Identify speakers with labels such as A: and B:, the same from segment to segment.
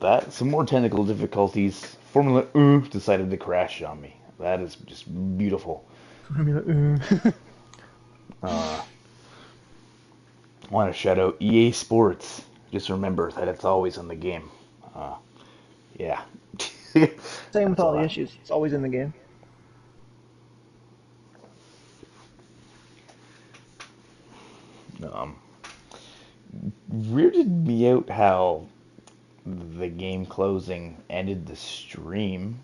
A: that, some more technical difficulties. Formula U decided to crash on me. That is just beautiful. Uh, I want to shout out EA Sports. Just remember that it's always in the game. Uh, yeah.
B: Same with
A: That's
B: all
A: all
B: the
A: I.
B: issues. It's always in the game.
A: Um, Weirded me out how the game closing ended the stream.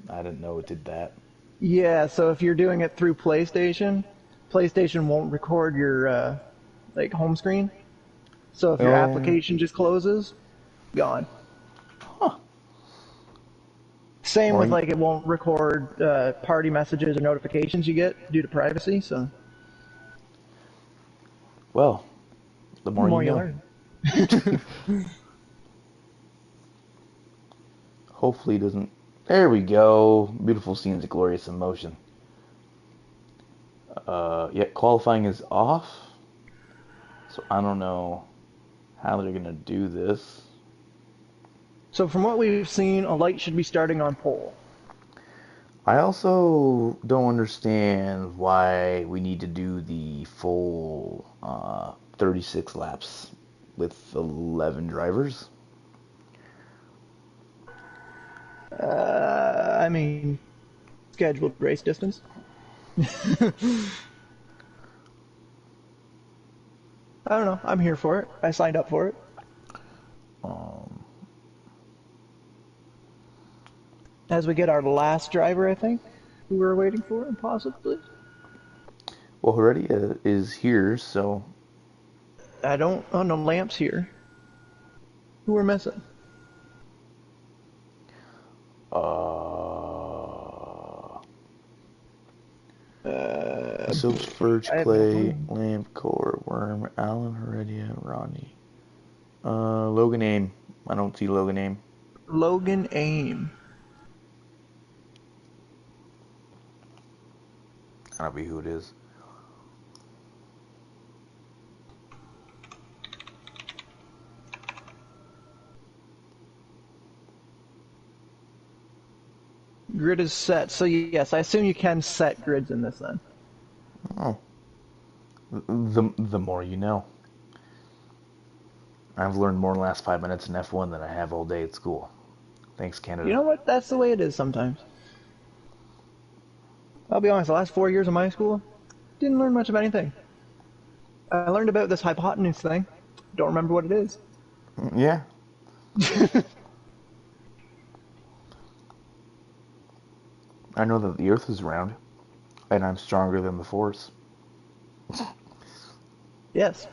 A: I didn't know it did that.
B: Yeah, so if you're doing it through PlayStation, PlayStation won't record your like home screen. So if your
A: Oh,
B: application just closes, gone.
A: huh.
B: Same with
A: Or
B: like it won't record party messages or notifications you get due to privacy. So
A: well, the
B: the
A: more you
B: more you
A: know.
B: learn.
A: Hopefully it doesn't. There we go. Beautiful scenes of glorious emotion. Yeah, qualifying is off, so I don't know how they're gonna do this.
B: So from what we've seen, a light should be starting on pole.
A: I also don't understand why we need to do the full 36 laps with 11 drivers.
B: I mean, scheduled race distance. I don't know. I'm here for it. I signed up for it.
A: Um,
B: As we get our last driver, I think, who we're waiting for, possibly.
A: well, Heredia is here, so
B: I don't. Oh, no lamps here. Who we're missing?
A: uh,
B: Uh,
A: Soap, Spurge,
B: I have no
A: Clay,
B: clue.
A: Lamp, Core, Worm, Allen, Heredia, Rodney. Logan Aim. I don't see Logan Aim.
B: Logan Aim.
A: I don't know who it is.
B: Grid is set. So yes, I assume you can set grids in this then.
A: Oh, the more you know. I've learned more in the last 5 minutes in F1 than I have all day at school. Thanks,
B: You
A: Canada.
B: know what? That's the way it is sometimes. I'll be honest. The last 4 years of my school, didn't learn much of anything. I learned about this hypotenuse thing. Don't remember what it is.
A: Yeah, I know that the Earth is round, and I'm stronger than the Force.
B: Yes.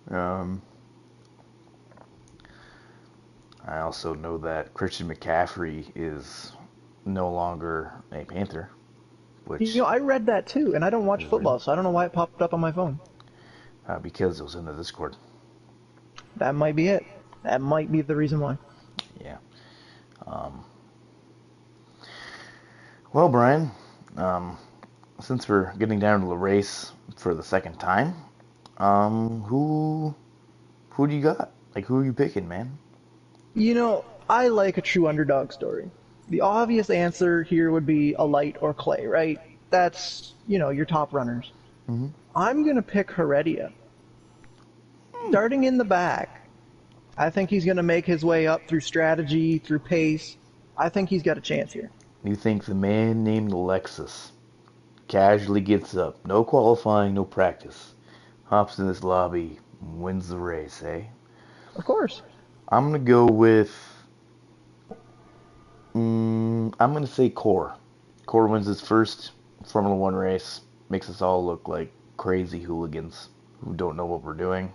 A: Um, I also know that Christian McCaffrey is no longer a Panther,
B: You
A: which
B: know, I read that too, and I don't watch
A: is weird
B: football, so I don't know why it popped up on my phone.
A: because it was in the Discord.
B: That might be it. That might be the reason why.
A: Yeah. Um, well, Brian, um, since we're getting down to the race for the second time, who do you got? Like, who are you picking, man?
B: You know, I like a true underdog story. The obvious answer here would be a light or clay, right? That's, your top runners.
A: Hmm.
B: I'm going to pick Heredia. Starting in the back, I think he's going to make his way up through strategy, through pace. I think he's got a chance here.
A: You think the man named Alexis casually gets up, no qualifying, no practice, hops in this lobby, wins the race, eh?
B: Of course.
A: I'm gonna go with. I'm gonna say Core. Core wins his first Formula One race, makes us all look like crazy hooligans who don't know what we're doing,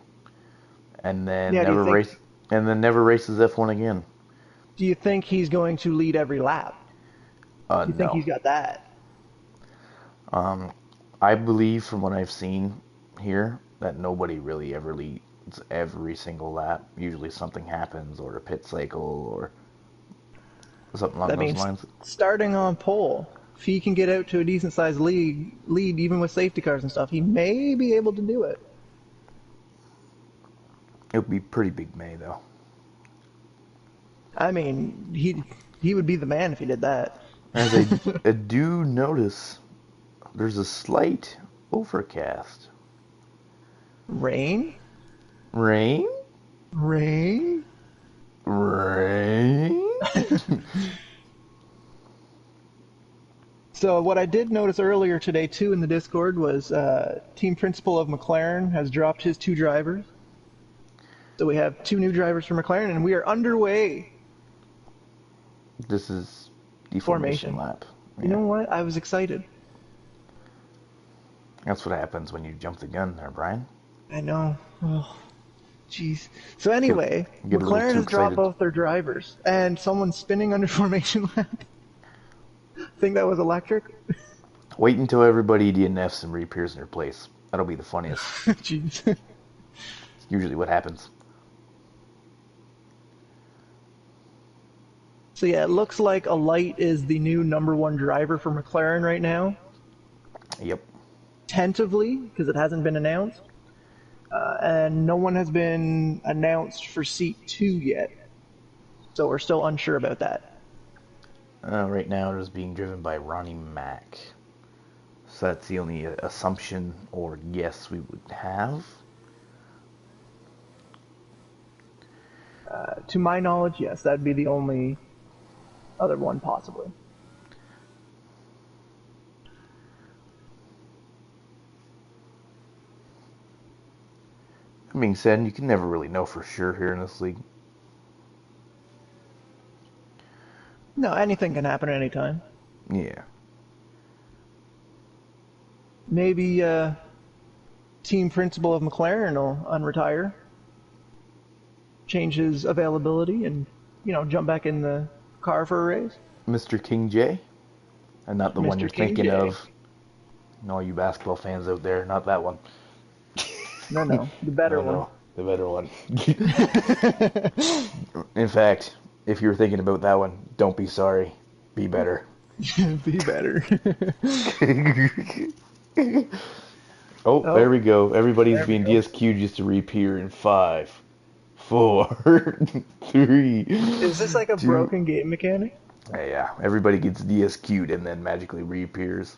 A: and then
B: Yeah,
A: never races F1 again.
B: do you think he's going to lead every lap? Do you think
A: No.
B: he's got that?
A: Um, I believe from what I've seen here that nobody really ever leads every single lap. Usually something happens, or a pit cycle, or something along
B: That
A: those
B: means
A: lines.
B: starting on pole. If he can get out to a decent sized lead even with safety cars and stuff, he may be able to do it.
A: It would be pretty big May, though.
B: I mean, he would be the man if he did that.
A: As I do notice, there's a slight overcast.
B: Rain?
A: Rain?
B: Rain?
A: Rain?
B: So what I did notice earlier today too in the Discord was team principal of McLaren has dropped his 2 drivers. So we have 2 new drivers for McLaren, and we are underway.
A: This is the formation lap.
B: You know what? I was excited.
A: That's what happens when you jump the gun there, Brian.
B: I know. Oh, jeez. So anyway,
A: Get a little
B: McLaren
A: too
B: has dropped
A: excited.
B: both their drivers, and someone's spinning under formation lap. Think that was electric?
A: Wait until everybody DNFs and reappears in their place. That'll be the funniest.
B: Jeez.
A: It's usually what happens.
B: So yeah, it looks like Alight is the new #1 driver for McLaren right now.
A: Yep.
B: Tentatively, because it hasn't been announced. And no one has been announced for seat 2 yet. So we're still unsure about that.
A: Right now it is being driven by Ronnie Mack. So that's the only assumption or guess we would have.
B: To my knowledge, yes, that'd be the only other one possibly.
A: That being said, you can never really know for sure here in this league.
B: No, anything can happen at any time.
A: Yeah.
B: Maybe team principal of McLaren will unretire, change his availability, and jump back in the car for a race.
A: Mr. King J, and not the one
B: Mr.
A: you're
B: King
A: thinking
B: J.
A: of. All you basketball fans out there, not that one.
B: No, the better one.
A: No, the better one. In fact, if you're thinking about that one, don't be sorry. Be better.
B: Be better.
A: Oh, there we go. Everybody's being DSQ'd just to reappear in 5, 4, 3.
B: Is this like a
A: 2.
B: broken game mechanic?
A: Yeah, everybody gets DSQ'd and then magically reappears.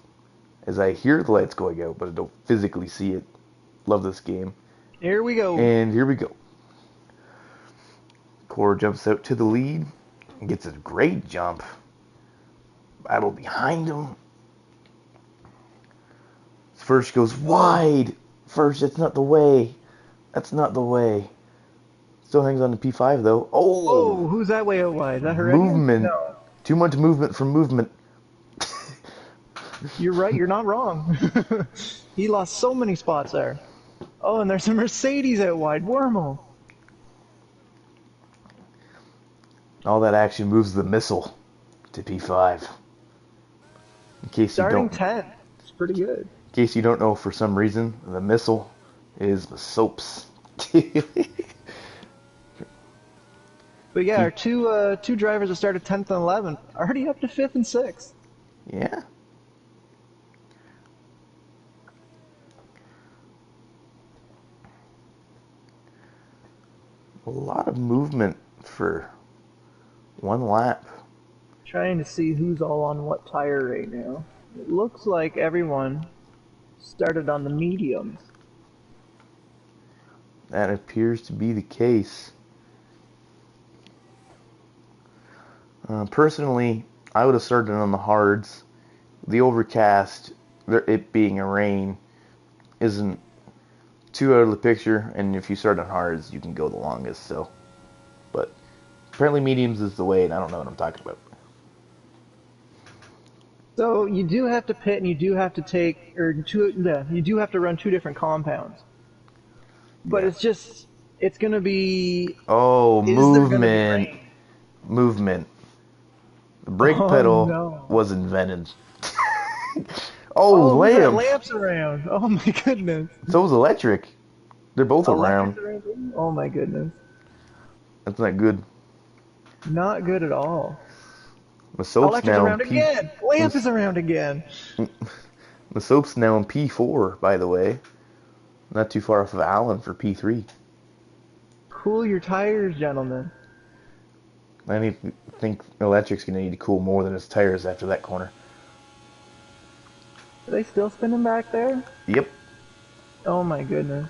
A: As I hear the lights going out, but I don't physically see it. Love this game.
B: Here we go.
A: And here we go. Core jumps out to the lead and gets a great jump. Battle behind him. First goes wide. First, that's not the way. That's not the way. Still hangs on to P5 though.
B: Oh, who's that way out wide? Is that Heredia?
A: Movement.
B: No.
A: Too much movement from movement.
B: You're right. You're not wrong. He lost so many spots there. Oh, and there's a Mercedes out wide. Wormo.
A: All that action moves the missile to P5. In case
B: Starting
A: you don't,
B: 10. It's pretty good.
A: in case you don't know, for some reason, the missile is the soaps.
B: But yeah, our two drivers that started 10th and 11th already up to 5th and 6th.
A: Yeah. A lot of movement for one lap.
B: Trying to see who's all on what tire right now. It looks like everyone started on the mediums.
A: That appears to be the case. Personally, I would have started on the hards. The overcast, it being a rain, isn't too out of the picture, and if you start on hards, you can go the longest. So, but apparently mediums is the way, and I don't know what I'm talking about.
B: So you do have to pit, and you do have to take, you do have to run 2 different compounds. But
A: Yeah.
B: it's gonna be.
A: Oh,
B: Is there gonna be
A: movement,
B: rain?
A: movement. The brake
B: Oh,
A: pedal
B: no.
A: was invented.
B: Oh, who's that
A: lamps.
B: lamps around. Oh my goodness.
A: So was electric. They're both around.
B: Electric around? Oh my goodness.
A: That's not good.
B: Not good at all.
A: The soap's
B: Electric's
A: now
B: around again. Lamp is around again.
A: The soap's now in P4, by the way. Not too far off of Allen for P3.
B: Cool your tires, gentlemen.
A: Think Electric's going to need to cool more than his tires after that corner.
B: Are they still spinning back there?
A: Yep.
B: Oh my goodness.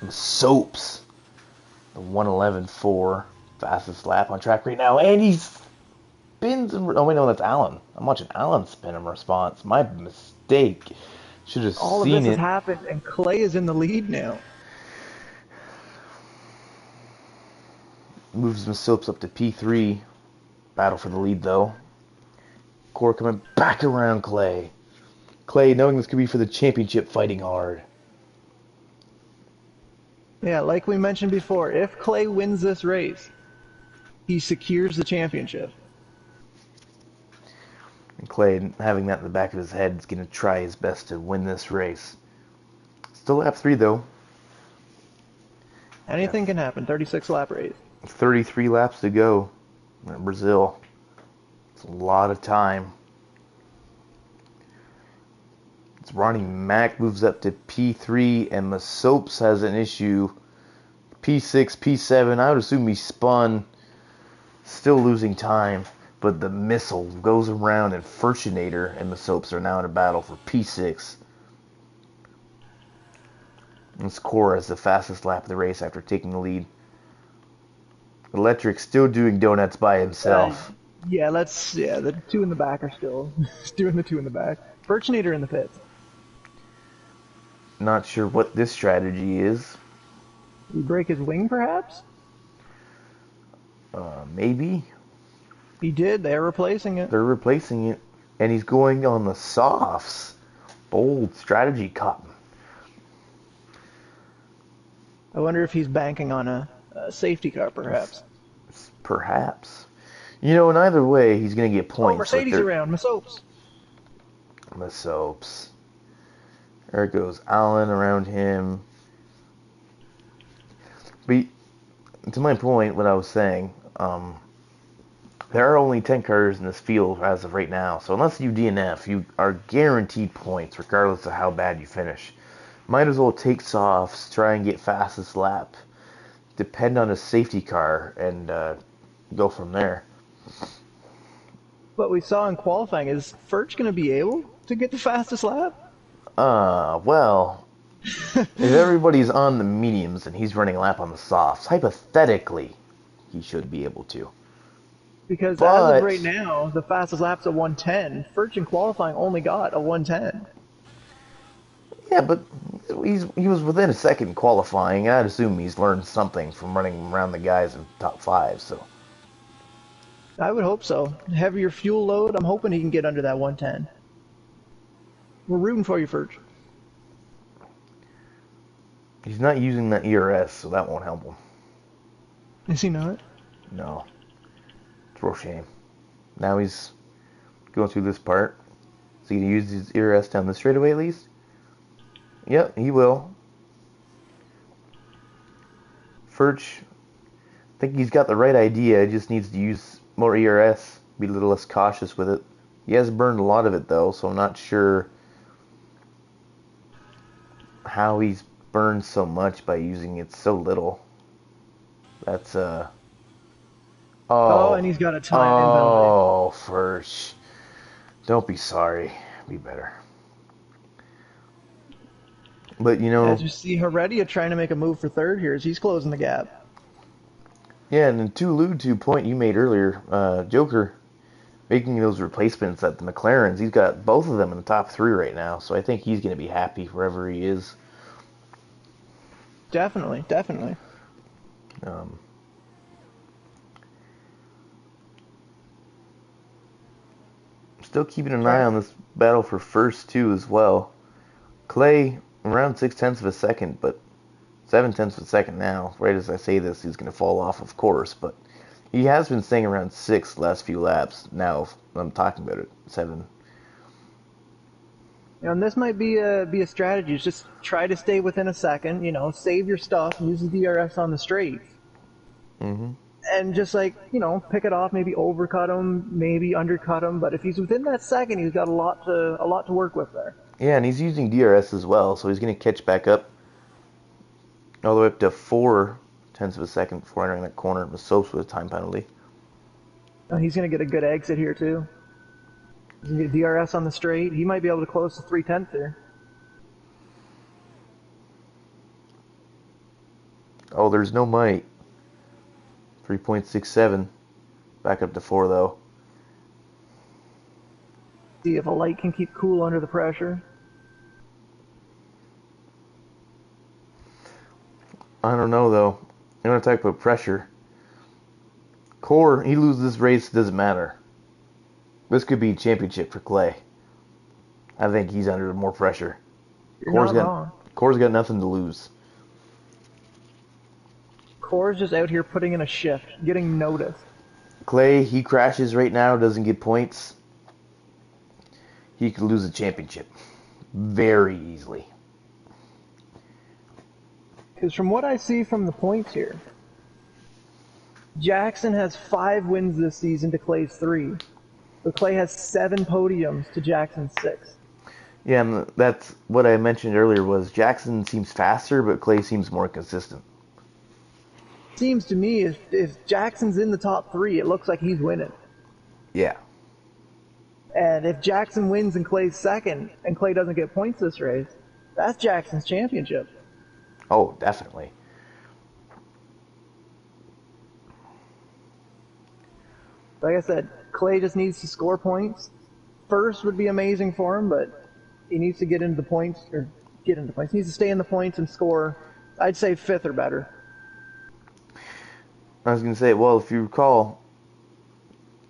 A: And Soaps. The 111.4. Fastest lap on track right now. And he spins. Oh, wait, no, that's Alan. I'm watching Alan spin in response. My mistake. Should have
B: All of
A: seen
B: this has
A: it.
B: happened, and Clay is in the lead now.
A: Moves the Soaps up to P3. Battle for the lead, though. Core coming back around Clay. Clay, knowing this could be for the championship, fighting hard.
B: Yeah, like we mentioned before, if Clay wins this race, he secures the championship.
A: And Clay, having that in the back of his head, is going to try his best to win this race. Still lap 3, though.
B: Anything can happen. 36 lap race.
A: 33 laps to go in Brazil. It's a lot of time. It's Ronnie Mack moves up to P3, and Masopes has an issue. P6, P7, I would assume he spun. Still losing time, but the missile goes around, and Furchinator and Masopes are now in a battle for P6. And Score has the fastest lap of the race after taking the lead. Electric still doing donuts by himself.
B: The two in the back are still doing the two in the back. Furchinator in the pits.
A: Not sure what this strategy is.
B: Did he break his wing, perhaps?
A: Maybe.
B: He did. They're replacing it.
A: They're replacing it. And he's going on the softs. Bold strategy, Cotton.
B: I wonder if he's banking on a safety car, perhaps.
A: Perhaps. You know, in either way, he's going to get points.
B: Oh, Mercedes around. Masopes.
A: Masopes. There goes Allen around him. But to my point, what I was saying, there are only 10 cars in this field as of right now. So unless you DNF, you are guaranteed points regardless of how bad you finish. Might as well take softs, try and get fastest lap, depend on a safety car, and go from there.
B: What we saw in qualifying, is Furch going to be able to get the fastest lap?
A: Well, if everybody's on the mediums and he's running a lap on the softs, hypothetically, he should be able to.
B: Because as of right now, the fastest lap's a 110. Furch in qualifying only got a 110.
A: Yeah, but he was within a second qualifying. I'd assume he's learned something from running around the guys in top 5, so.
B: I would hope so. Heavier fuel load, I'm hoping he can get under that 110. We're rooting for you, Furch.
A: He's not using that ERS, so that won't help him.
B: Is he not?
A: No. It's a real shame. Now he's going through this part. Is he going to use his ERS down the straightaway at least? Yep, he will. Furch, I think he's got the right idea. He just needs to use more ERS, be a little less cautious with it. He has burned a lot of it, though, so I'm not sure how he's burned so much by using it so little. That's,
B: Oh, and he's got a time invalid.
A: Oh, Furch. Don't be sorry. Be better. But, you know...
B: As you see Heredia trying to make a move for third here as he's closing the gap.
A: Yeah, and to allude to a point you made earlier, Joker making those replacements at the McLarens, he's got both of them in the top 3 right now, so I think he's going to be happy wherever he is.
B: Definitely, definitely.
A: Still keeping an eye on this battle for first, too, as well. Clay, around 0.6 of a second, but 0.7 of a second now. Right as I say this, he's going to fall off, of course, but he has been staying around 6 the last few laps. Now, I'm talking about it, 7.
B: And this might be a strategy. Just try to stay within a second. You know, save your stuff. Use the DRS on the straight.
A: Mm-hmm.
B: And just pick it off. Maybe overcut him. Maybe undercut him. But if he's within that second, he's got a lot to work with there.
A: Yeah, and he's using DRS as well, so he's going to catch back up all the way up to 4 tenths of a second before entering that corner. It was soaked with a time penalty.
B: He's going to get a good exit here, too. He's going to get DRS on the straight. He might be able to close to 3/10 here.
A: Oh, there's no might. 3.67. Back up to 4, though.
B: See if a light can keep cool under the pressure.
A: I don't know, though. I'm going to talk about pressure. Core, he loses this race, doesn't matter. This could be a championship for Clay. I think he's under more pressure.
B: You're not wrong.
A: Core's got nothing to lose.
B: Core's just out here putting in a shift, getting noticed.
A: Clay, he crashes right now, doesn't get points. He could lose a championship very easily.
B: Because from what I see from the points here, Jackson has 5 wins this season to Clay's 3. But Clay has 7 podiums to Jackson's 6.
A: Yeah, and that's what I mentioned earlier was Jackson seems faster, but Clay seems more consistent.
B: Seems to me if Jackson's in the top 3, it looks like he's winning.
A: Yeah.
B: And if Jackson wins and Clay's second, and Clay doesn't get points this race, that's Jackson's championship.
A: Oh, definitely.
B: Like I said, Clay just needs to score points. First would be amazing for him, but he needs to get into the points, or get into points. He needs to stay in the points and score, I'd say 5th or better.
A: I was going to say, well, if you recall,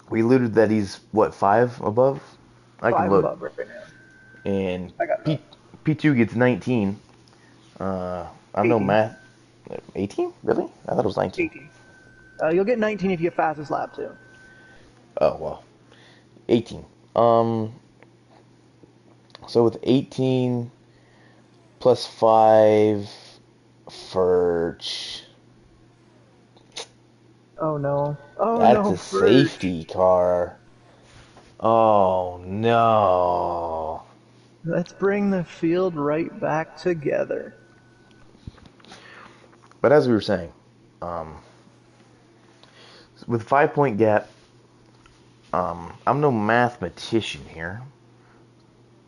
A: we alluded that he's, what, 5 above? I can
B: 5
A: look.
B: above right now.
A: And
B: I got
A: P2 gets 19. I'm no math. 18? Really? I thought it was 19.
B: 18. You'll get 19 if you get fastest lap, too.
A: Oh, well. 18. So with 18 plus 5 for...
B: Oh, no. Oh,
A: That's
B: no.
A: a safety car. Oh, no.
B: Let's bring the field right back together.
A: But as we were saying, with 5-point gap, I'm no mathematician here,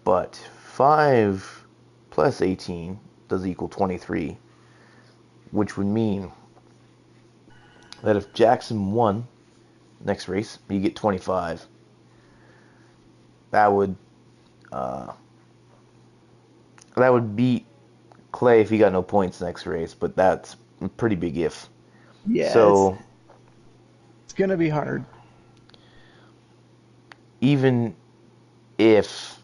A: but 5 plus 18 does equal 23, which would mean that if Jackson won next race, you get 25. That would beat Clay if he got no points next race, but that's a pretty big if.
B: Yeah,
A: so
B: it's going to be hard.
A: Even if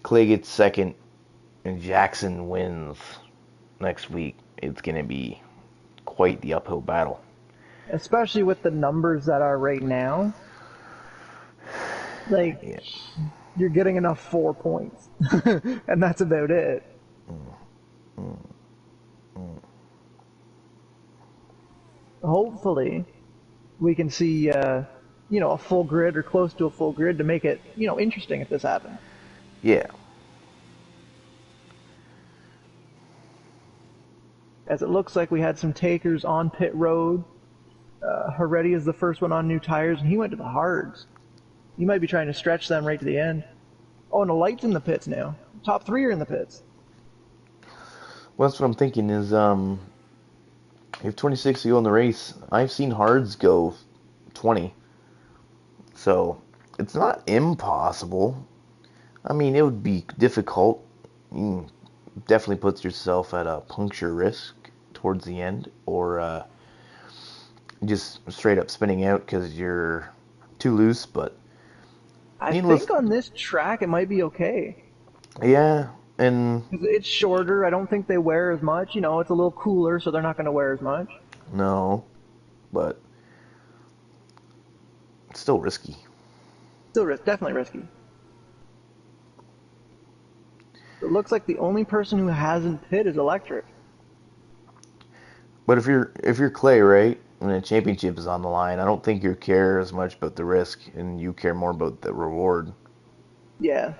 A: Clay gets second and Jackson wins next week, it's going to be quite the uphill battle.
B: Especially with the numbers that are right now. Like, yeah. You're getting enough 4 points. And that's about it. Hopefully, we can see, a full grid or close to a full grid to make it, interesting if this happens.
A: Yeah.
B: As it looks like we had some takers on pit road. Heredia is the first one on new tires, and he went to the hards. He might be trying to stretch them right to the end. Oh, and the light's in the pits now. Top 3 are in the pits.
A: Well, that's what I'm thinking is, if 26 to go in the race, I've seen hards go 20. So, it's not impossible. I mean, it would be difficult. You definitely puts yourself at a puncture risk towards the end, or just straight up spinning out because you're too loose, but
B: I think on this track it might be okay.
A: Yeah, and
B: it's shorter. I don't think they wear as much. It's a little cooler, so they're not going to wear as much.
A: No, but it's still risky.
B: Definitely risky. It looks like the only person who hasn't pit is Electric.
A: But if you're Clay, right, and a championship is on the line, I don't think you care as much about the risk, and you care more about the reward.
B: Yeah.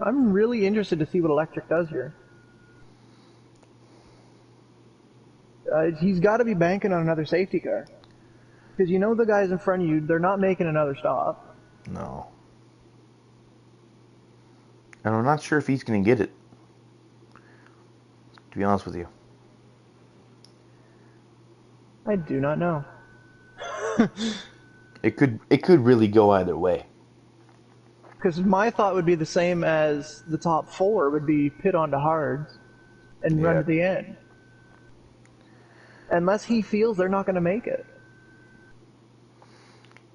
B: I'm really interested to see what Electric does here. He's got to be banking on another safety car. Because you know the guys in front of you, they're not making another stop.
A: No. And I'm not sure if he's going to get it, to be honest with you.
B: I do not know.
A: It could really go either way.
B: Because my thought would be the same as the top four would be pit onto hards and run
A: Yeah.
B: to the end. Unless he feels they're not going to make it.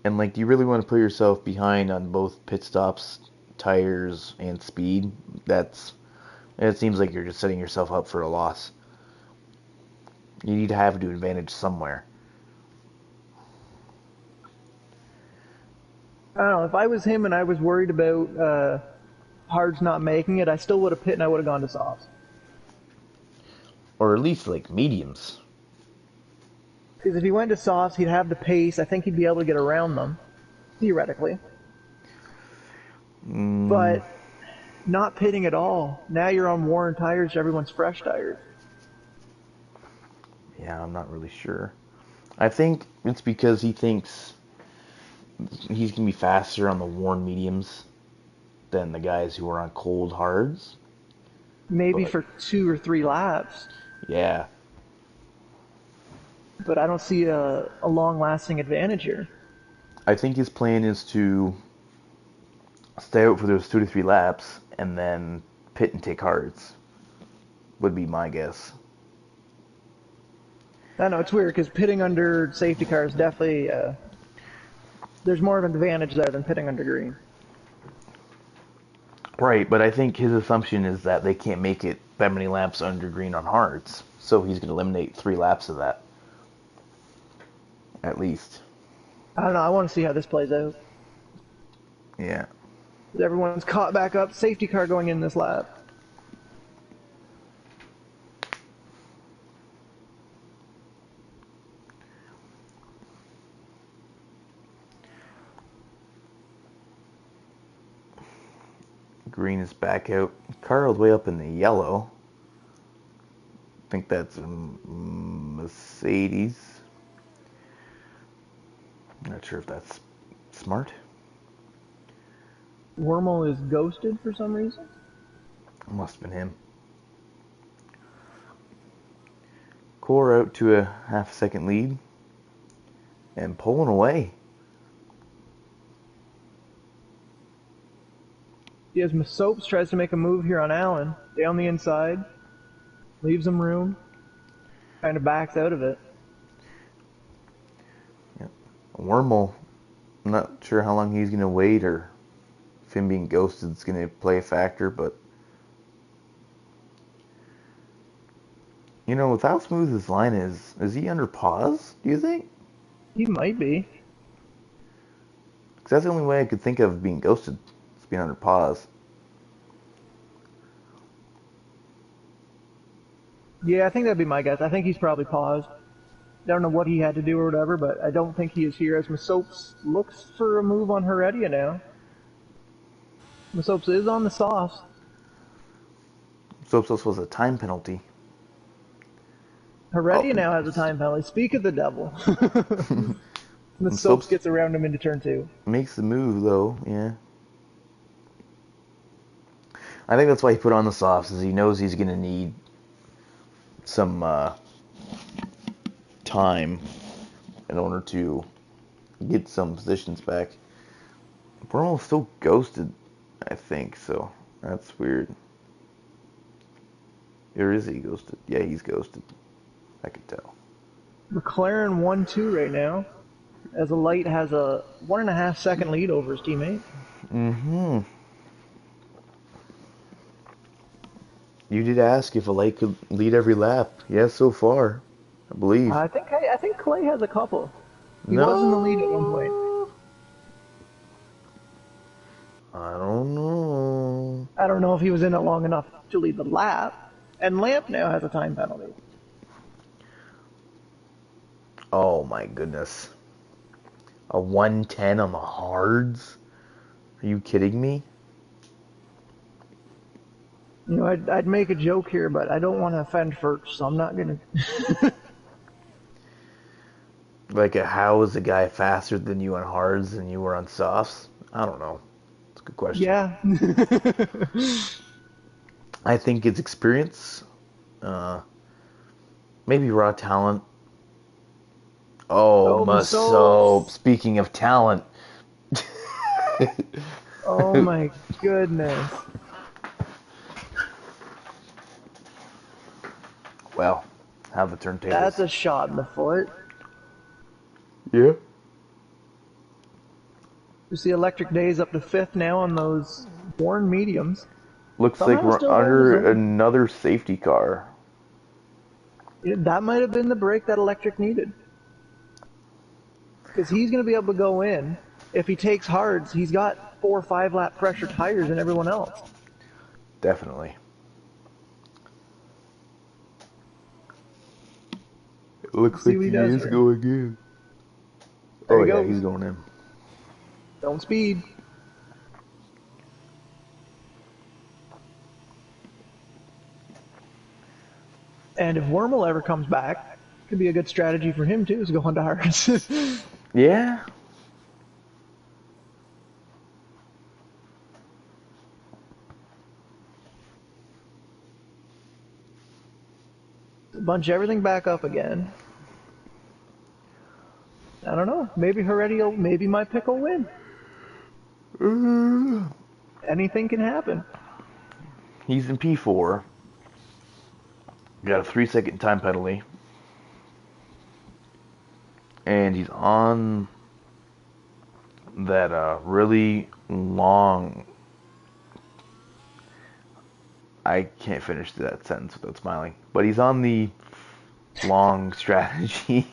A: And like, do you really want to put yourself behind on both pit stops, tires, and speed? It seems like you're just setting yourself up for a loss. You need to have an advantage somewhere.
B: I don't know. If I was him and I was worried about hards not making it, I still would have pit and I would have gone to softs.
A: Or at least like mediums.
B: Because if he went to softs, he'd have the pace. I think he'd be able to get around them, theoretically. But not pitting at all. Now you're on worn tires. Everyone's fresh tires.
A: Yeah, I'm not really sure. I think it's because he thinks he's going to be faster on the worn mediums than the guys who are on cold hards.
B: Maybe
A: But
B: for 2 or 3 laps.
A: yeah,
B: But I don't see a long-lasting advantage here.
A: I think his plan is to stay out for those 2 to 3 laps and then pit and take hards. Would be my guess.
B: I know, it's weird, because pitting under safety cars definitely... there's more of an advantage there than pitting under green.
A: Right, but I think his assumption is that they can't make it that many laps under green on hards, so he's going to eliminate 3 laps of that. At least.
B: I don't know, I want to see how this plays out.
A: Yeah.
B: Everyone's caught back up. Safety car going in this lap.
A: Green is back out. Car all the way up in the yellow. I think that's a Mercedes. Not sure if that's smart.
B: Wormel is ghosted for some reason.
A: Must have been him. Core out to a half-second lead. And pulling away.
B: Yes, Soaps tries to make a move here on Allen. Down the inside. Leaves him room. Kind of backs out of it.
A: Yep. Wormel, I'm not sure how long he's going to wait or if him being ghosted is going to play a factor, but you know, with how smooth his line is he under pause, do you think?
B: He might be.
A: Because that's the only way I could think of being ghosted, is being under pause.
B: Yeah, I think that'd be my guess. I think he's probably paused. I don't know what he had to do or whatever, but I don't think he is here as Masopes looks for a move on Heredia now. Masopes is on the sauce.
A: So this was a time penalty.
B: Heredia now has a time penalty. Speak of the devil. Masopes gets around him into turn 2.
A: Makes the move though, yeah. I think that's why he put on the softs, is he knows he's going to need some time in order to get some positions back. Bruno's still ghosted, I think, so that's weird. Or is he ghosted? Yeah, he's ghosted. I can tell.
B: McLaren 1-2 right now, as a light has a 1.5 second lead over his teammate.
A: Mm-hmm. You did ask if a light could lead every lap. Yes, so far, I believe.
B: I think Clay has a couple. He
A: No.
B: was in the lead at one point.
A: I don't know.
B: I don't know if he was in it long enough to lead the lap. And Lamp now has a time penalty.
A: Oh my goodness. A 110 on the hards? Are you kidding me?
B: You know, I'd make a joke here, but I don't want to offend Ferch, so I'm not going to...
A: Like, how is a guy faster than you on hards than you were on softs? I don't know. It's a good question.
B: Yeah.
A: I think it's experience, uh, maybe raw talent. Oh,
B: Oh,
A: so
B: Masops.
A: speaking of talent,
B: Oh my goodness.
A: well, how the
B: That's
A: turntables.
B: a shot in the foot.
A: Yeah.
B: You see Electric Days up to fifth now on those worn mediums.
A: Looks like
B: Somehow
A: we're
B: still holding his
A: under
B: own.
A: another safety car.
B: That might have been the break that Electric needed. Because he's going to be able to go in. If he takes hards, he's got 4 or 5 lap pressure tires than everyone else.
A: Definitely. It
B: Let's
A: looks
B: see
A: like
B: what he
A: he
B: does
A: is
B: here.
A: going in.
B: There
A: Oh
B: he
A: yeah,
B: goes.
A: he's going in.
B: Don't speed. And if Wormel ever comes back, could be a good strategy for him too, is go on to hards.
A: Yeah.
B: Bunch everything back up again. I don't know. Maybe my pick will win. Anything can happen.
A: He's in P4. Got a 3-second time penalty. And he's on that really long. I can't finish that sentence without smiling. But he's on the long strategy.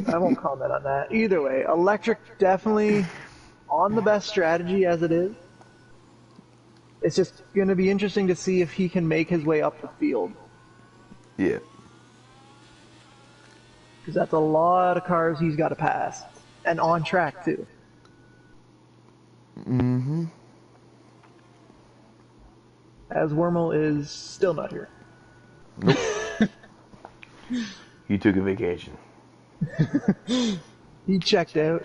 B: I won't comment on that. Either way, Electric definitely on the best strategy as it is. It's just going to be interesting to see if he can make his way up the field.
A: Yeah.
B: Because that's a lot of cars he's got to pass. And on track, too.
A: Mm-hmm.
B: As Wormel is still not here.
A: Nope. He took a vacation.
B: He checked out.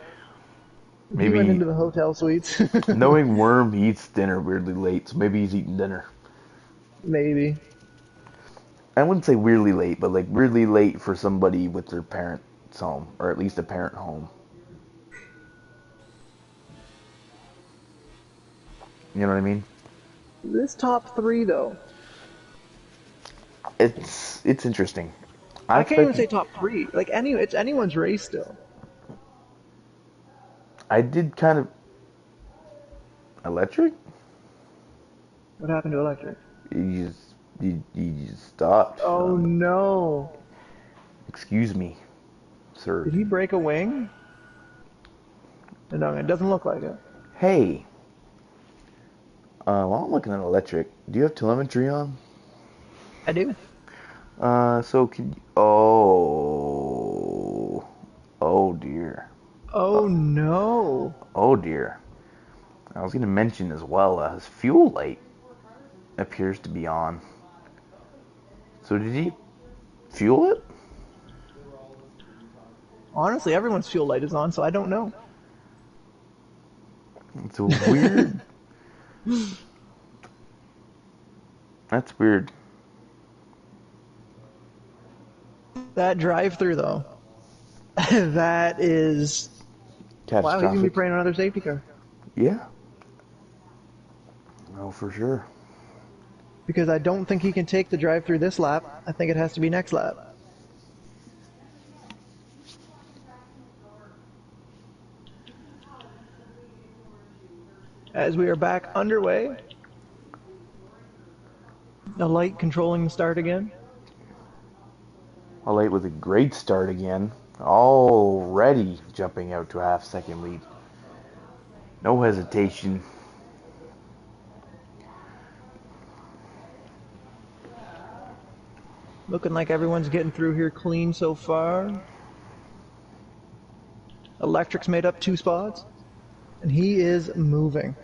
B: He went
A: Maybe
B: into the hotel suites.
A: knowing Worm, he eats dinner weirdly late, so maybe he's eating dinner.
B: Maybe.
A: I wouldn't say weirdly late, but like weirdly late for somebody with their parents home, or at least a parent home. You know what I mean?
B: This top three, though.
A: It's interesting. I
B: I can't even
A: expect.
B: say top three. It's anyone's race still.
A: I did kind of electric.
B: What happened to Electric?
A: You just stopped.
B: Oh no.
A: Excuse me, sir.
B: Did he break a wing? No, it doesn't look like it.
A: Hey, while I'm looking at electric, do you have telemetry on?
B: I do.
A: So can oh dear. Uh,
B: Oh no.
A: oh dear. I was gonna mention as well, his fuel light appears to be on. So did he fuel it?
B: Honestly, everyone's fuel light is on, so I don't know.
A: It's a weird. That's weird.
B: That drive-through though. That is wow, he's gonna be
A: Catastrophic.
B: praying another safety car.
A: Yeah. No, for sure.
B: Because I don't think he can take the drive-through this lap. I think it has to be next lap. As we are back underway. The light controlling the start again.
A: Well, late with a great start again. Already jumping out to a half-second lead. No hesitation.
B: Looking like everyone's getting through here clean so far. Electric's made up 2 spots. And he is moving.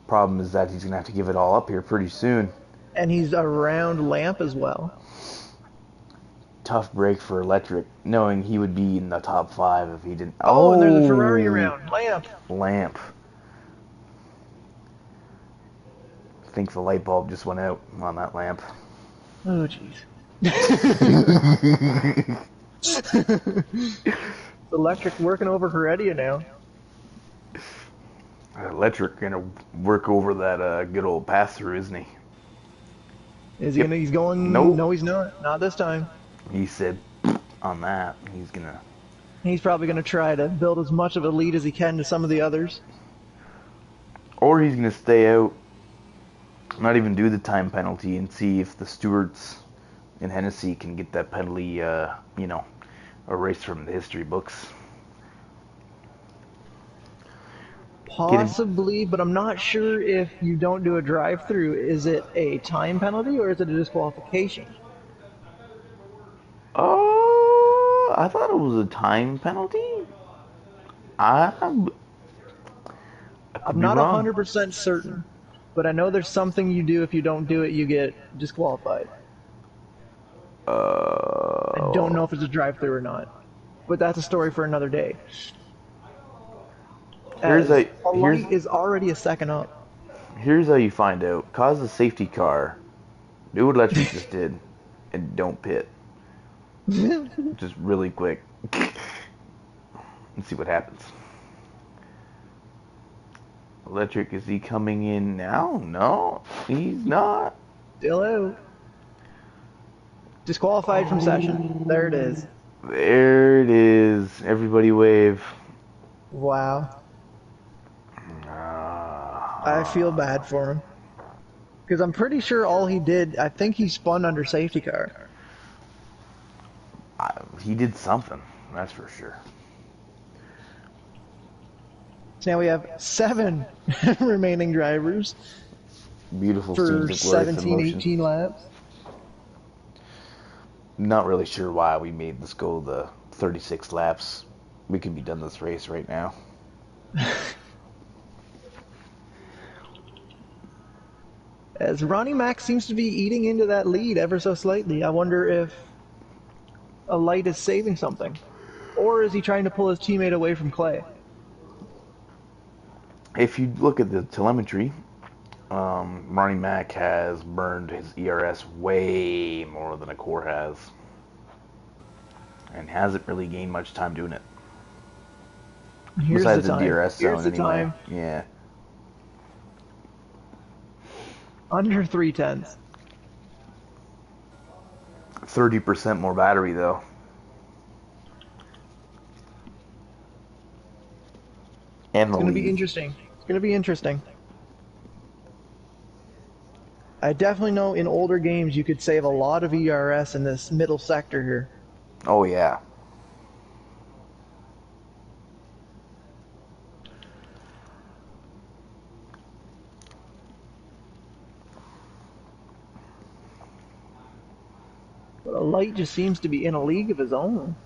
A: Problem is that he's gonna have to give it all up here pretty soon.
B: And he's around Lamp as well.
A: Tough break for Electric, knowing he would be in the top 5 if he didn't.
B: Oh, and there's a Ferrari
A: Oh,
B: around. Lamp.
A: Lamp. I think the light bulb just went out on that lamp.
B: Oh, jeez. Electric working over Heredia now.
A: Electric gonna work over that good old pass through, isn't he?
B: Is he
A: Yep.
B: gonna? He's going.
A: Nope.
B: No, he's not. Not this time.
A: He said on that he's gonna,
B: He's probably gonna try to build as much of a lead as he can to some of the others.
A: or he's gonna stay out, not even do the time penalty, and see if the stewards in Hennessy can get that penalty, erased from the history books.
B: Possibly, but I'm not sure if you don't do a drive-through, is it a time penalty or is it a disqualification?
A: Oh, I thought it was a time penalty. I could
B: I'm
A: be
B: not
A: wrong.
B: 100% certain, but I know there's something you do if you don't do it, you get disqualified. I don't know if it's a drive-through or not, but that's a story for another day.
A: Here's
B: As
A: a here's
B: light is already a second up.
A: here's how you find out. Cause a safety car. Do what Electric just did, and don't pit. Just really quick. Let's see what happens. Electric, is he coming in now? No, he's not.
B: Still out. Disqualified from session. There it is.
A: There it is. Everybody wave.
B: Wow. I
A: Uh,
B: feel bad for him. Because I'm pretty sure all he did, I think he spun under safety car.
A: he did something, that's for sure.
B: So now we have 7 remaining drivers
A: Beautiful
B: for
A: scenes of glorious
B: 17,
A: emotion.
B: 18 laps.
A: Not really sure why we made this go the 36 laps. We could be done this race right now.
B: As Ronnie Mack seems to be eating into that lead ever so slightly. I wonder if a light is saving something. Or is he trying to pull his teammate away from Clay?
A: If you look at the telemetry, Ronnie Mack has burned his ERS way more than a core has. And hasn't really gained much time doing it.
B: Here's
A: Besides
B: the
A: the
B: time.
A: DRS
B: Here's
A: zone
B: the
A: anyway.
B: time.
A: Yeah.
B: Under 3/10.
A: 30% more battery though. And
B: It's
A: the
B: going to be
A: lead.
B: interesting. It's going to be interesting. I definitely know in older games you could save a lot of ERS in this middle sector here.
A: Oh yeah.
B: But a light just seems to be in a league of his own.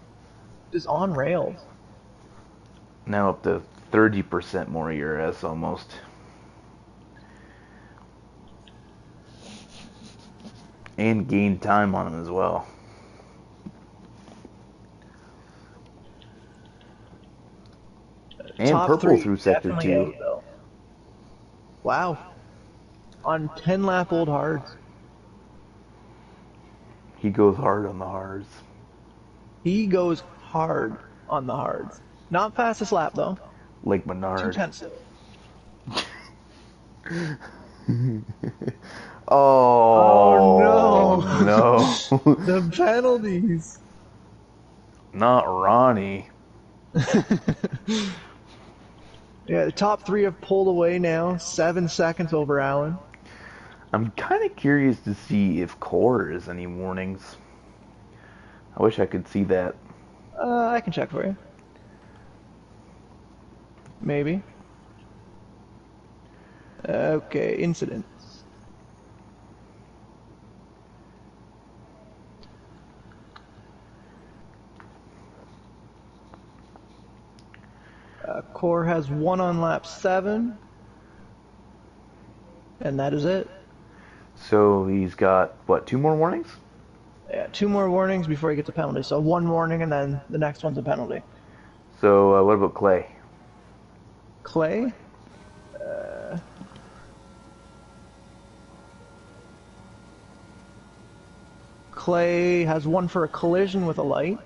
B: Just on rails.
A: Now up to 30% more ERS almost. And gain time on him as well. And
B: Top
A: purple
B: 3
A: through sector
B: definitely
A: 2.
B: out though. Wow. On 10 lap old hards.
A: He goes hard on the hards.
B: He goes hard on the hards. Not fastest lap though.
A: Like Menard.
B: 2/10.
A: Oh,
B: Oh
A: no.
B: no. The penalties.
A: Not Ronnie.
B: Yeah, the top 3 have pulled away now. 7 seconds over Allen.
A: I'm kind of curious to see if Core has any warnings. I wish I could see that.
B: I can check for you. Maybe. Okay, incidents. Core has 1 on lap 7. and that is it.
A: So he's got, what, 2 more warnings?
B: Yeah, 2 more warnings before he gets a penalty. So 1 warning, and then the next one's a penalty.
A: So what about Clay?
B: Clay, Clay has one for a collision with a light.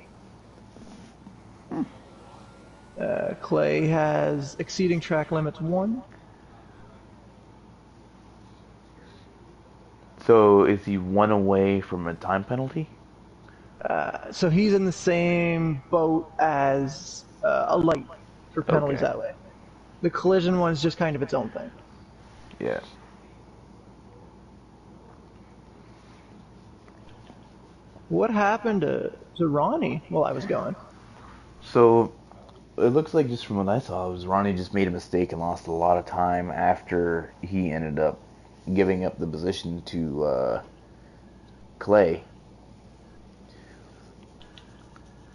B: Clay has exceeding track limits 1.
A: So is he 1 away from a time penalty?
B: So he's in the same boat as a light for penalties
A: Okay.
B: that way. The collision one's just kind of its own thing.
A: Yeah.
B: What happened to Ronnie while I was gone?
A: So it looks like, just from what I saw, it was Ronnie just made a mistake and lost a lot of time after he ended up giving up the position to Clay.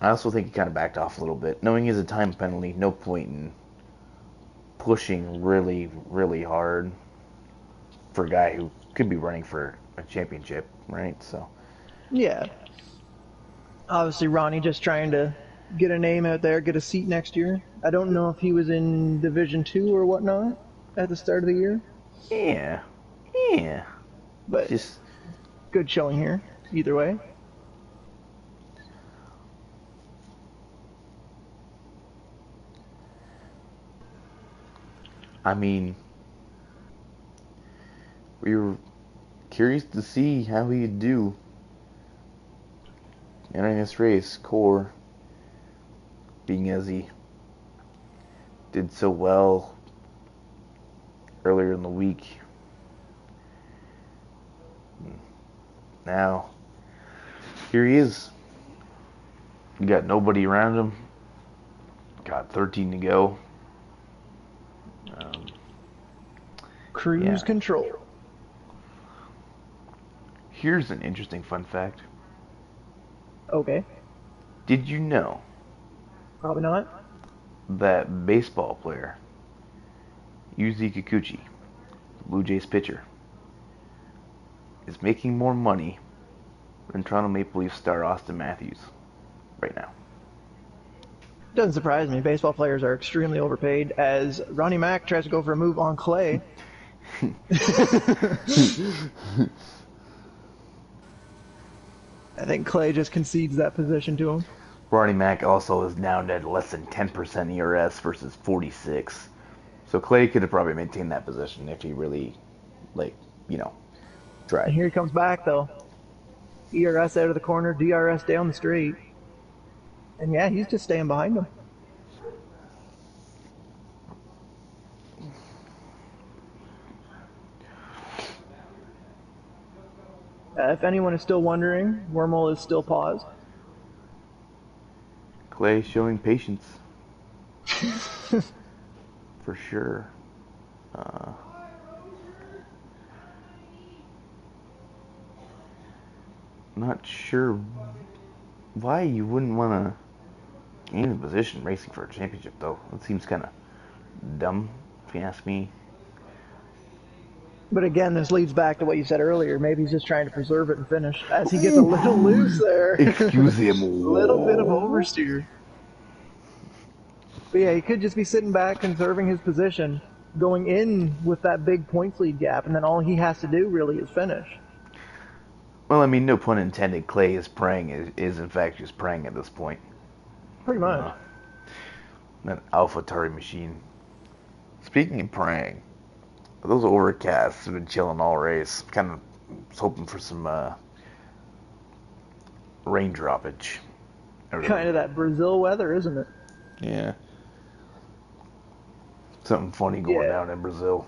A: I also think he kind of backed off a little bit. Knowing he has a time penalty, no point in pushing really, really hard for a guy who could be running for a championship, right? So,
B: Yeah, obviously Ronnie just trying to get a name out there, get a seat next year. I don't know if he was in Division 2 or whatnot at the start of the year,
A: yeah, yeah.
B: but
A: Just,
B: good showing here either way.
A: I mean, we were curious to see how he'd do entering this race, core, being as he did so well earlier in the week. Now, here he is. You got nobody around him. Got 13 to go. Um,
B: Cruise
A: yeah.
B: control.
A: Here's an interesting fun fact.
B: Okay,
A: Did you know
B: probably not.
A: that baseball player Yuzi Kikuchi, Blue Jays pitcher, is making more money than Toronto Maple Leafs star Austin Matthews right now?
B: Doesn't surprise me. Baseball players are extremely overpaid. As Ronnie Mack tries to go for a move on Clay. I think Clay just concedes that position to him.
A: Ronnie Mack also is now at less than 10% ERS versus 46. So Clay could have probably maintained that position if he really, like, you know,
B: And
A: tried.
B: here he comes back, though. ERS out of the corner, DRS down the straight. And yeah, he's just staying behind him. If anyone is still wondering, Wormhole is still paused.
A: Clay showing patience. For sure. Uh, Not sure why you wouldn't want to gain a position racing for a championship, though. It seems kind of dumb, if you ask me.
B: But again, this leads back to what you said earlier. Maybe he's just trying to preserve it and finish. As he gets a little loose there.
A: Excuse him.
B: A little bit of oversteer. But yeah, he could just be sitting back, conserving his position, going in with that big points lead gap, and then all he has to do really is finish.
A: Well, I mean, no pun intended. Clay is praying, is in fact just praying at this point.
B: Pretty much.
A: That AlphaTauri machine. Speaking of praying, those overcasts have been chilling all race. Kind of was hoping for some rain droppage.
B: Kind of that Brazil weather, isn't it?
A: Yeah. Something funny going down in Brazil.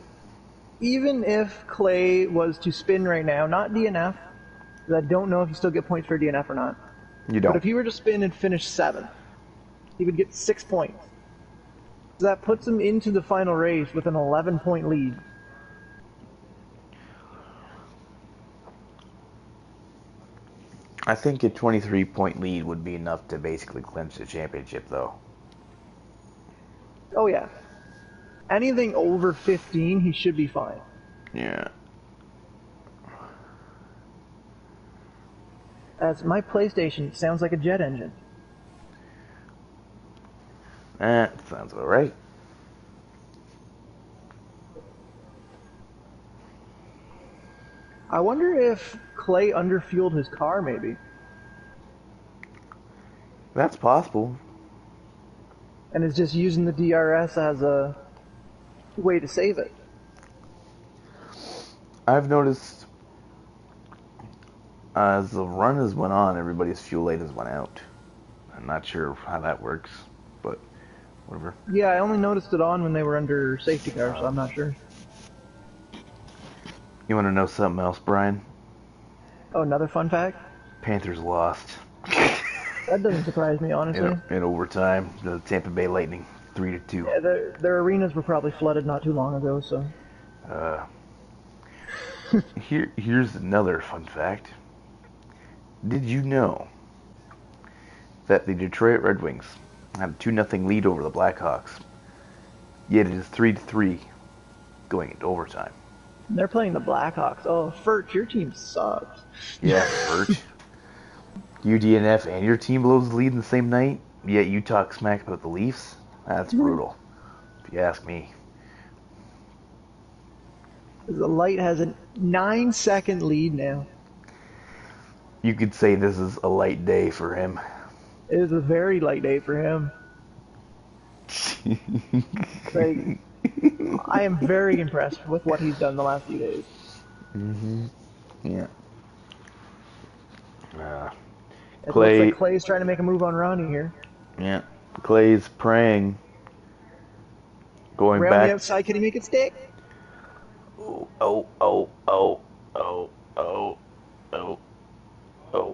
B: Even if Clay was to spin right now, not DNF, because I don't know if you still get points for DNF or not.
A: You
B: But
A: don't.
B: if he were to spin and finish 7th, he would get 6 points. So that puts him into the final race with an 11-point lead.
A: I think a 23-point lead would be enough to basically clinch the championship, though.
B: Oh yeah. Anything over 15, he should be fine.
A: Yeah.
B: As my PlayStation sounds like a jet engine.
A: That sounds alright.
B: I wonder if Clay underfueled his car, maybe,
A: That's possible.
B: and is just using the DRS as a way to save it.
A: I've noticed as the run has went on, everybody's fuel light has went out. I'm not sure how that works, but whatever.
B: Yeah, I only noticed it on when they were under safety car, so I'm not sure.
A: You want to know something else, Brian?
B: Oh, another fun fact?
A: Panthers lost.
B: That doesn't surprise me, honestly.
A: In overtime, the Tampa Bay Lightning, 3-2.
B: Yeah, their arenas were probably flooded not too long ago, so.
A: Uh, here's another fun fact. Did you know that the Detroit Red Wings had a 2-0 lead over the Blackhawks? Yet it is 3-3 going into overtime.
B: They're playing the Blackhawks. Oh, Furt, your team sucks.
A: Yeah, Bert. UDNF and your team blows the lead in the same night, yet you talk smack about the Leafs? That's brutal, if you ask me.
B: The Light has a 9-second lead now.
A: You could say this is a light day for him.
B: It is a very light day for him. Like, I am very impressed with what he's done the last few days.
A: Yeah.
B: It
A: Clay.
B: looks like Clay's trying to make a move on Ronnie here.
A: Yeah. Clay's praying. Going
B: Around
A: back.
B: the outside, can he make it stick?
A: Oh.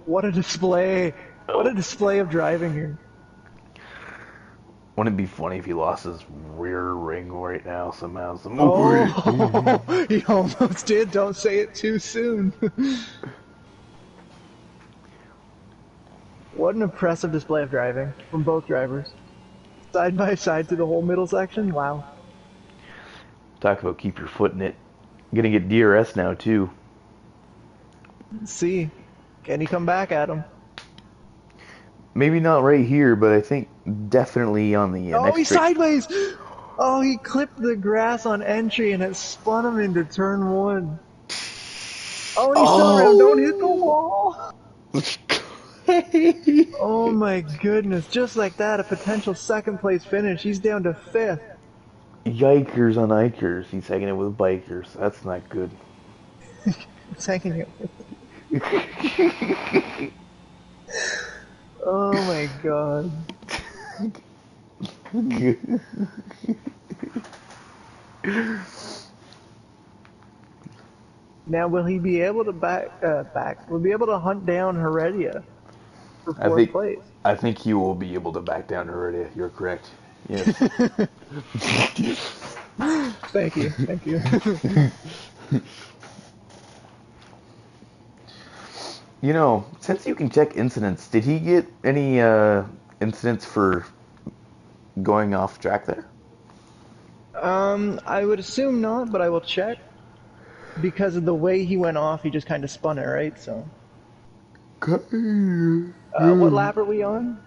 B: What a display. What a display of driving here.
A: Wouldn't it be funny if he lost his rear ring right now somehow?
B: Oh, he almost did. Don't say it too soon. What an impressive display of driving from both drivers. Side by side through the whole middle section. Wow.
A: Talk about keep your foot in it. Gonna get DRS now too.
B: Let's see. Can he come back at him?
A: Maybe not right here, but I think definitely on the next
B: he's sideways! Oh, he clipped the grass on entry and it spun him into turn one. Oh, and he's still around. Don't hit the wall! Oh my goodness. Just like that, a potential second place finish. He's down to fifth.
A: Yikers on Ikers. He's hanging it with bikers. That's not good.
B: He's hanging it. Oh my god. Now, will he be able to will he be able to hunt down Heredia for fourth place?
A: I think he will be able to back down Heredia. You're correct. Yes.
B: Thank you. Thank you.
A: You know, since you can check incidents, did he get any incidents for going off track there?
B: I would assume not, but I will check. Because of the way he went off, he just kind of spun it, right? So. What lap are we on?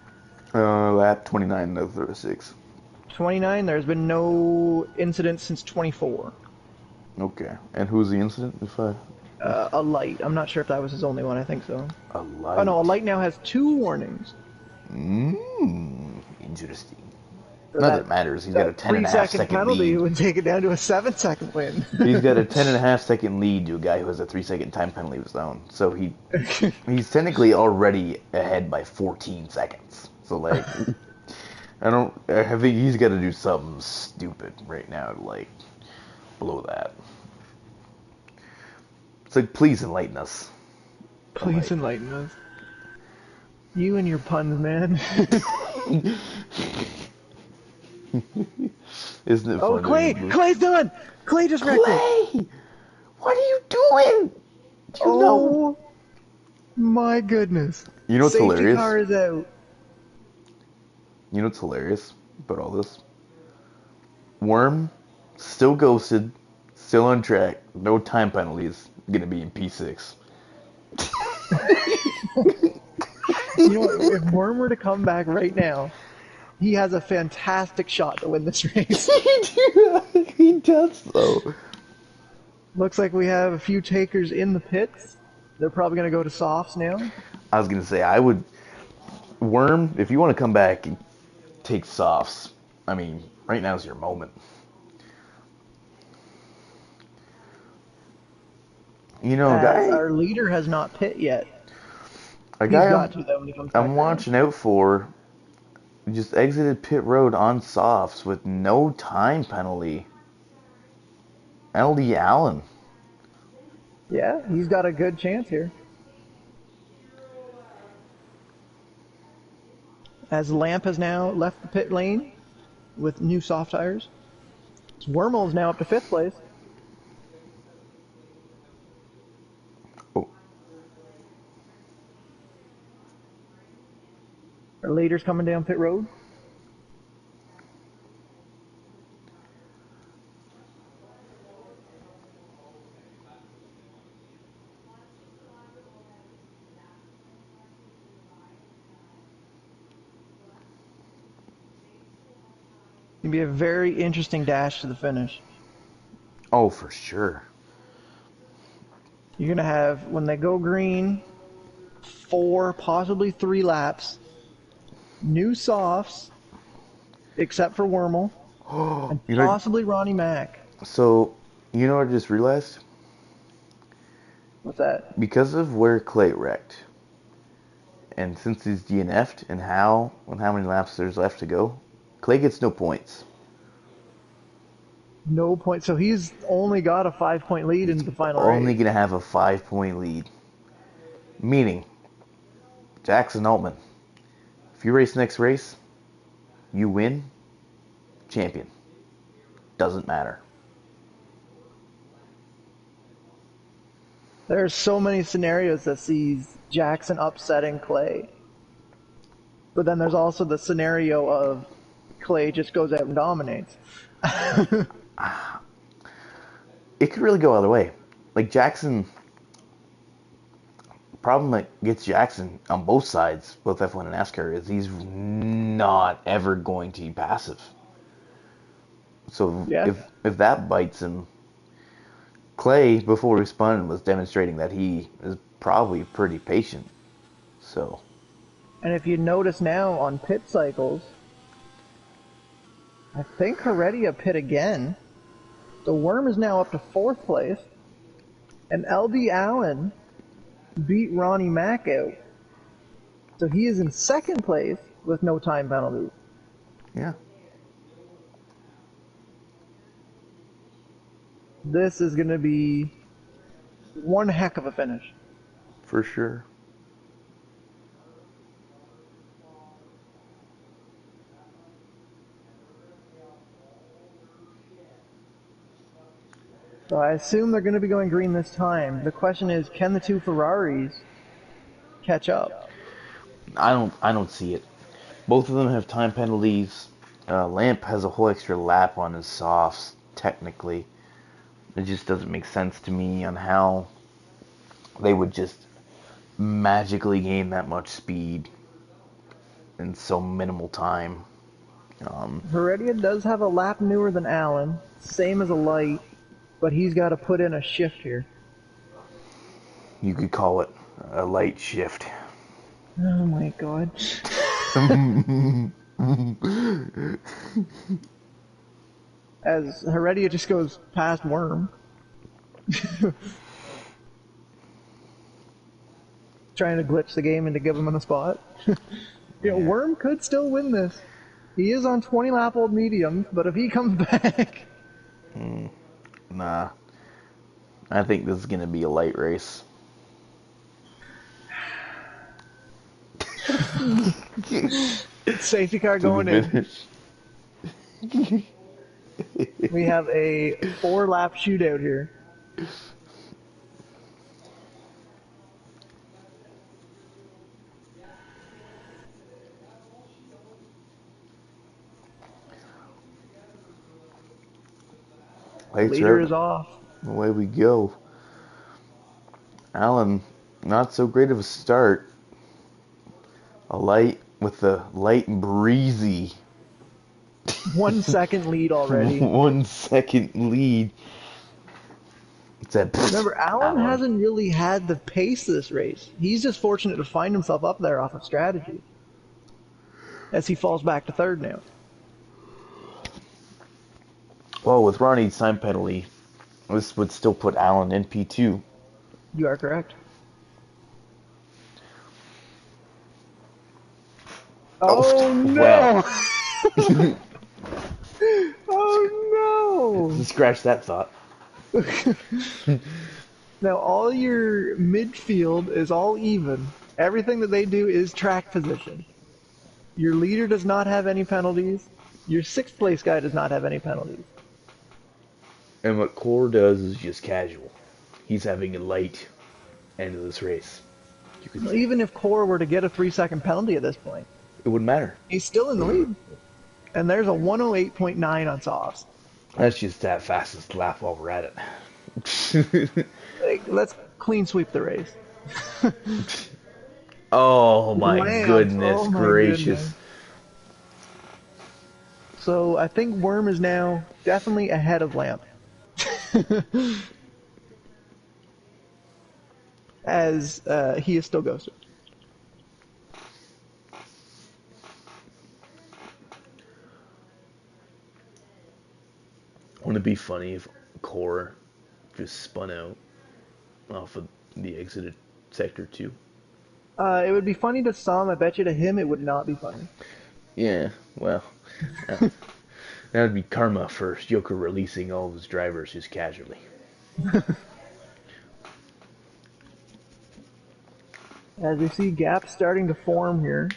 A: Lap 29 of 36.
B: 29. There's been no incident since 24.
A: Okay. And who's the incident?
B: A light. I'm not sure if that was his only one. I think so.
A: A light.
B: Oh no, a light now has 2 warnings.
A: Interesting.
B: So
A: Not that it matters. He's got a 10.5-second
B: penalty
A: lead.
B: would take it down to a 7-second win.
A: He's got a 10.5-second lead to a guy who has a 3-second time penalty of his own. So he's technically already ahead by 14 seconds. So like, I think he's got to do something stupid right now to like blow that. It's like, please enlighten us.
B: Please enlighten us. You and your puns, man.
A: Isn't it funny?
B: Oh, Clay! Clay's done! Clay just wrecked it!
A: Clay! What are you doing? Do you know?
B: My goodness.
A: You know what's
B: Safety
A: hilarious?
B: car is out.
A: You know what's hilarious about all this? Worm, still ghosted, still on track, no time penalties, gonna be in P6.
B: You know what? If Worm were to come back right now, he has a fantastic shot to win this race.
A: He does though.
B: Looks like we have a few takers in the pits. They're probably going to go to softs now.
A: I was gonna say I would Worm if you want to come back and take softs. I mean, right now's your moment. You know,
B: As our leader has not pit yet.
A: a
B: He's
A: guy
B: got to, though, when he comes back
A: I'm
B: around.
A: watching out for just exited pit road on softs with no time penalty. LD Allen.
B: Yeah, he's got a good chance here. As Lamp has now left the pit lane with new soft tires. Wormel is now up to 5th place.
A: Oh,
B: Our leader's coming down pit road. It'll be a very interesting dash to the finish.
A: oh, for sure.
B: You're going to have, when they go green, 4, possibly 3 laps. New softs, except for Wormel, and
A: You know,
B: possibly Ronnie Mack.
A: so you know what I just realized?
B: What's that?
A: Because of where Clay wrecked, and since he's DNF'd and how many laps there's left to go, Clay gets no points.
B: No point. So he's only got a 5-point lead in the final
A: Only
B: race.
A: gonna have a 5 point lead. Meaning, Jackson Altman, if you race next race, you win, champion. Doesn't matter.
B: There's so many scenarios that sees Jackson upsetting Clay. But then there's also the scenario of Clay just goes out and dominates.
A: It could really go either way. Like Jackson, problem that gets Jackson on both sides, both F1 and NASCAR, is he's not ever going to be passive. So
B: Yeah.
A: if that bites him, Clay before he spun was demonstrating that he is probably pretty patient. So
B: And if you notice now on pit cycles, I think Heredia pit again. The Worm is now up to 4th place. And LD Allen beat Ronnie Mack out. So he is in 2nd place with no time penalties.
A: yeah,
B: This is going to be one heck of a finish.
A: for sure.
B: So I assume they're going to be going green this time. The question is, can the 2 Ferraris catch up?
A: I don't see it. Both of them have time penalties. Lamp has a whole extra lap on his softs. Technically, it just doesn't make sense to me on how they would just magically gain that much speed in so minimal time.
B: Heredia does have a lap newer than Allen, same as a light, but he's got to put in a shift here.
A: You could call it a light shift.
B: Oh my god. As Heredia just goes past Worm. Trying to glitch the game and to give him in a spot. Worm could still win this. He is on 20 lap old mediums, but if he comes back.
A: Nah, I think this is gonna be a light race.
B: Safety car
A: To
B: going
A: the
B: in.
A: finish.
B: We have a 4-lap shootout here.
A: Lights
B: Leader
A: are
B: is
A: out.
B: off.
A: Away we go. Allen Not so great of a start. With a light and breezy
B: 1 second lead already.
A: 1 second lead. It's at
B: Remember, Allen
A: Allen.
B: hasn't really had the pace this race. He's just fortunate to find himself up there off of strategy as he falls back to third now.
A: Well, with Ronnie's time penalty, this would still put Allen in P2.
B: You are correct. Oh
A: Oh, well.
B: no! Oh
A: Scratch that thought.
B: no! Now all your midfield is all even. Everything that they do is track position. Your leader does not have any penalties. Your sixth place guy does not have any penalties.
A: And what Core does is just casual. He's having a light end of this race. You could say.
B: Even if Core were to get a 3-second penalty at this point,
A: It wouldn't matter.
B: he's still in the lead. And there's a 108.9 on softs.
A: That's just that fastest lap while we're at it.
B: Like, let's clean sweep the race.
A: Oh my
B: Lance,
A: goodness
B: oh my
A: gracious.
B: goodness. So I think Worm is now definitely ahead of Lamp. As he is still ghosted.
A: Wouldn't it be funny if Core just spun out off of the exited sector 2?
B: It would be funny to some. I bet you to him it would not be funny.
A: Yeah, well, that would be karma for Joker releasing all of his drivers just casually.
B: As we see gaps starting to form here.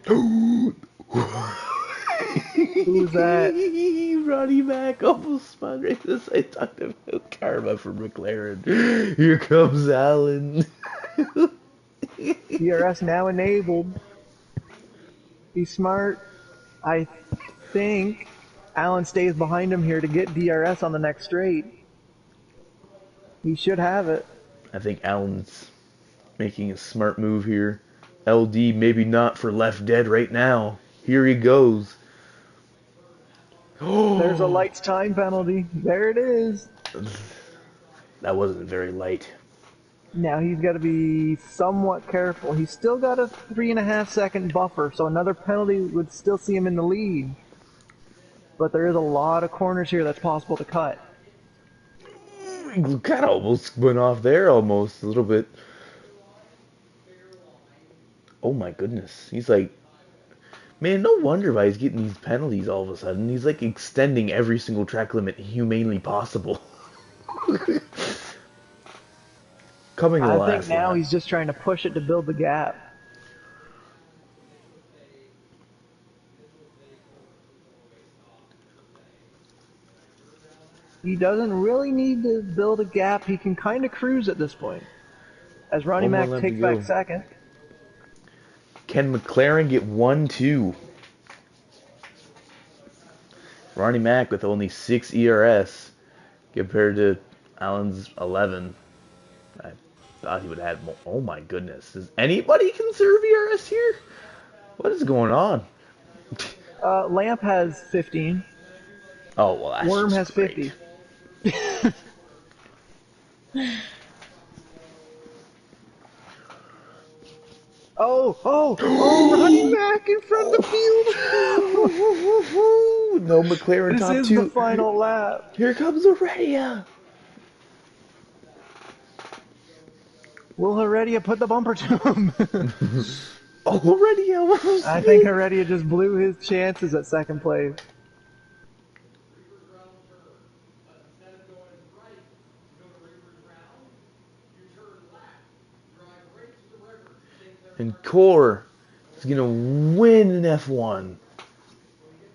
B: Who's that?
A: Ronnie Mac almost spun right as I talked about karma for McLaren. Here comes Allen.
B: DRS now enabled. Be smart. I think Allen stays behind him here to get DRS on the next straight. He should have it.
A: I think Allen's making a smart move here. LD maybe not for left dead right now. Here he goes.
B: There's a lights time penalty. There it is.
A: That wasn't very light.
B: Now he's got to be somewhat careful. He's still got a 3.5-second buffer, so another penalty would still see him in the lead. But there is a lot of corners here that's possible to cut.
A: He kind of almost went off there, almost a little bit. Oh my goodness. He's like, man, no wonder why he's getting these penalties all of a sudden. He's like extending every single track limit humanely possible. Coming to the
B: I
A: last
B: think now
A: lap.
B: he's just trying to push it to build the gap. He doesn't really need to build a gap. He can kind of cruise at this point. As Ronnie
A: One more
B: Mac
A: lap
B: takes
A: to go.
B: back second.
A: Can McLaren get 1-2? Ronnie Mac with only 6 ERS compared to Allen's 11. I thought he would have had more. Oh my goodness. Does anybody conserve ERS here? What is going on?
B: Lamp has 15.
A: Oh, well, that's
B: Worm has
A: just great.
B: 50. Oh, Ronnie Mac in front of the field.
A: No McLaren
B: This
A: top
B: is
A: 2.
B: the final lap.
A: Here comes Aurelia.
B: Will Heredia put the bumper to him?
A: Aurelia almost.
B: I think Heredia just blew his chances at second place.
A: And Core is going to win an F1.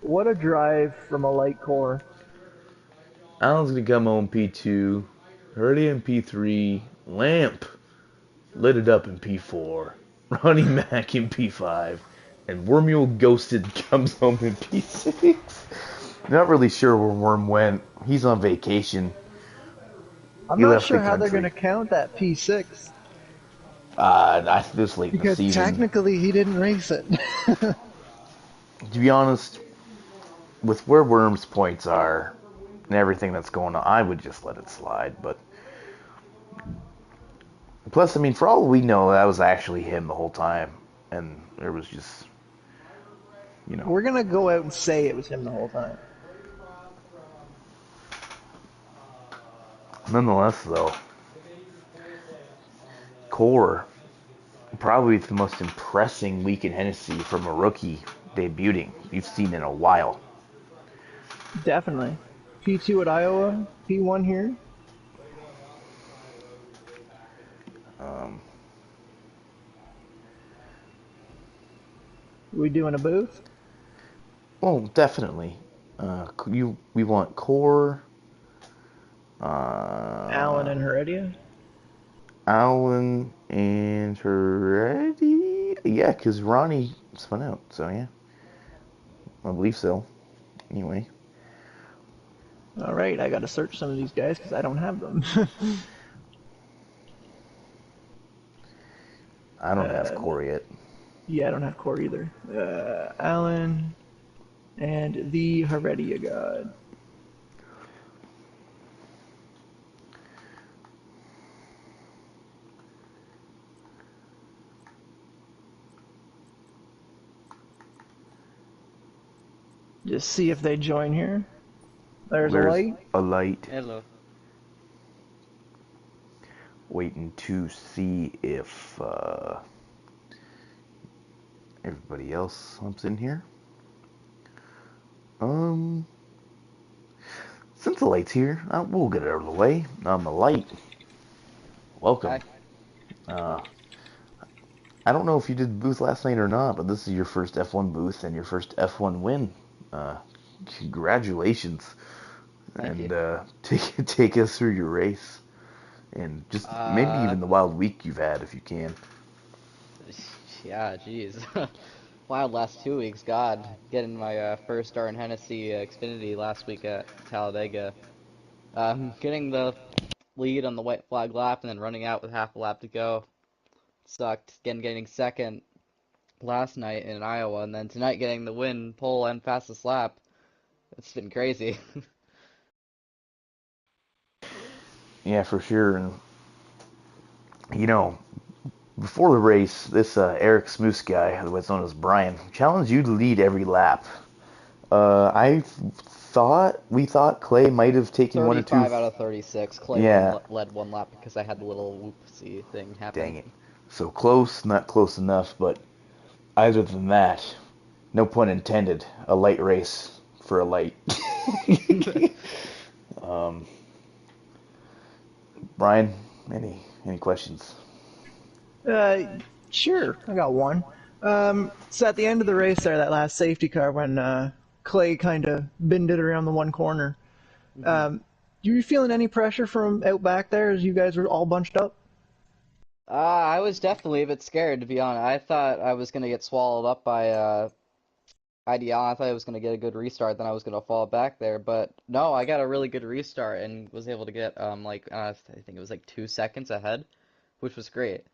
B: What a drive from a light core.
A: Allen's going to come home P2. Hurley in P3. Lamp lit it up in P4. Ronnie Mac in P5. And Wormule Ghosted comes home in P6. Not really sure where Worm went. He's on vacation.
B: I'm
A: He
B: not
A: left
B: sure
A: the
B: how they're
A: country.
B: going to count that P6.
A: This late in the
B: Because
A: season,
B: technically he didn't race it.
A: to be honest, with where Worm's points are and everything that's going on, I would just let it slide. But plus, I mean, for all we know, that was actually him the whole time, and there was just, you know,
B: We're gonna go out and say it was him the whole time.
A: nonetheless, though, Core probably the most impressing week in Hennessy from a rookie debuting you've seen in a while.
B: Definitely. P2 at Iowa, P1 here.
A: Um,
B: We doing a booth?
A: well, definitely. We want Core,
B: Allen
A: uh,
B: and Heredia.
A: Allen, and Heredia. Yeah, because Ronnie spun out, so yeah, I believe so. Anyway,
B: All right, I gotta search some of these guys because I don't have them.
A: I don't have
B: uh,
A: Core yet.
B: yeah, I don't have core either. Allen and the Heredia God. Just see if they join here. There's a
A: There's
B: light.
A: a light.
C: Hello.
A: Waiting to see if everybody else humps in here. Um, since the light's here, we'll get it out of the way. The light, welcome.
C: Hi.
A: Uh, I don't know if you did booth last night or not, but this is your first F1 booth and your first F1 win. Uh, Congratulations,
C: Thank
A: and
C: you.
A: take us through your race, and just maybe
C: Uh,
A: even the wild week you've had if you can.
C: yeah, geez. Wild last 2 weeks. God, getting my first start in Hennessy Xfinity last week at Talladega. Getting the lead on the white flag lap and then running out with half a lap to go sucked. Again, getting second last night in Iowa, and then tonight getting the win, pole, and fastest lap. It's been crazy.
A: Yeah, for sure. And you know, before the race, this Eric Smoose guy, otherwise known as Brian, challenged you to lead every lap. We thought Clay might have taken one or two.
C: 35 out of 36. Clay
A: Yeah,
C: led one lap because I had the little whoopsie thing happen.
A: dang it. So close, not close enough, but other than that, no pun intended, a light race for a light. um, Brian, any questions?
B: Uh, sure, I got one. So at the end of the race there, that last safety car when Clay kind of binned it around the one corner.
C: Mhm.
B: Um, you feeling any pressure from out back there as you guys were all bunched up?
C: I was definitely a bit scared, to be honest. I thought I was gonna get swallowed up by IDL. I thought I was gonna get a good restart, then I was gonna fall back there. But no, I got a really good restart and was able to get I think it was like 2 seconds ahead, which was great.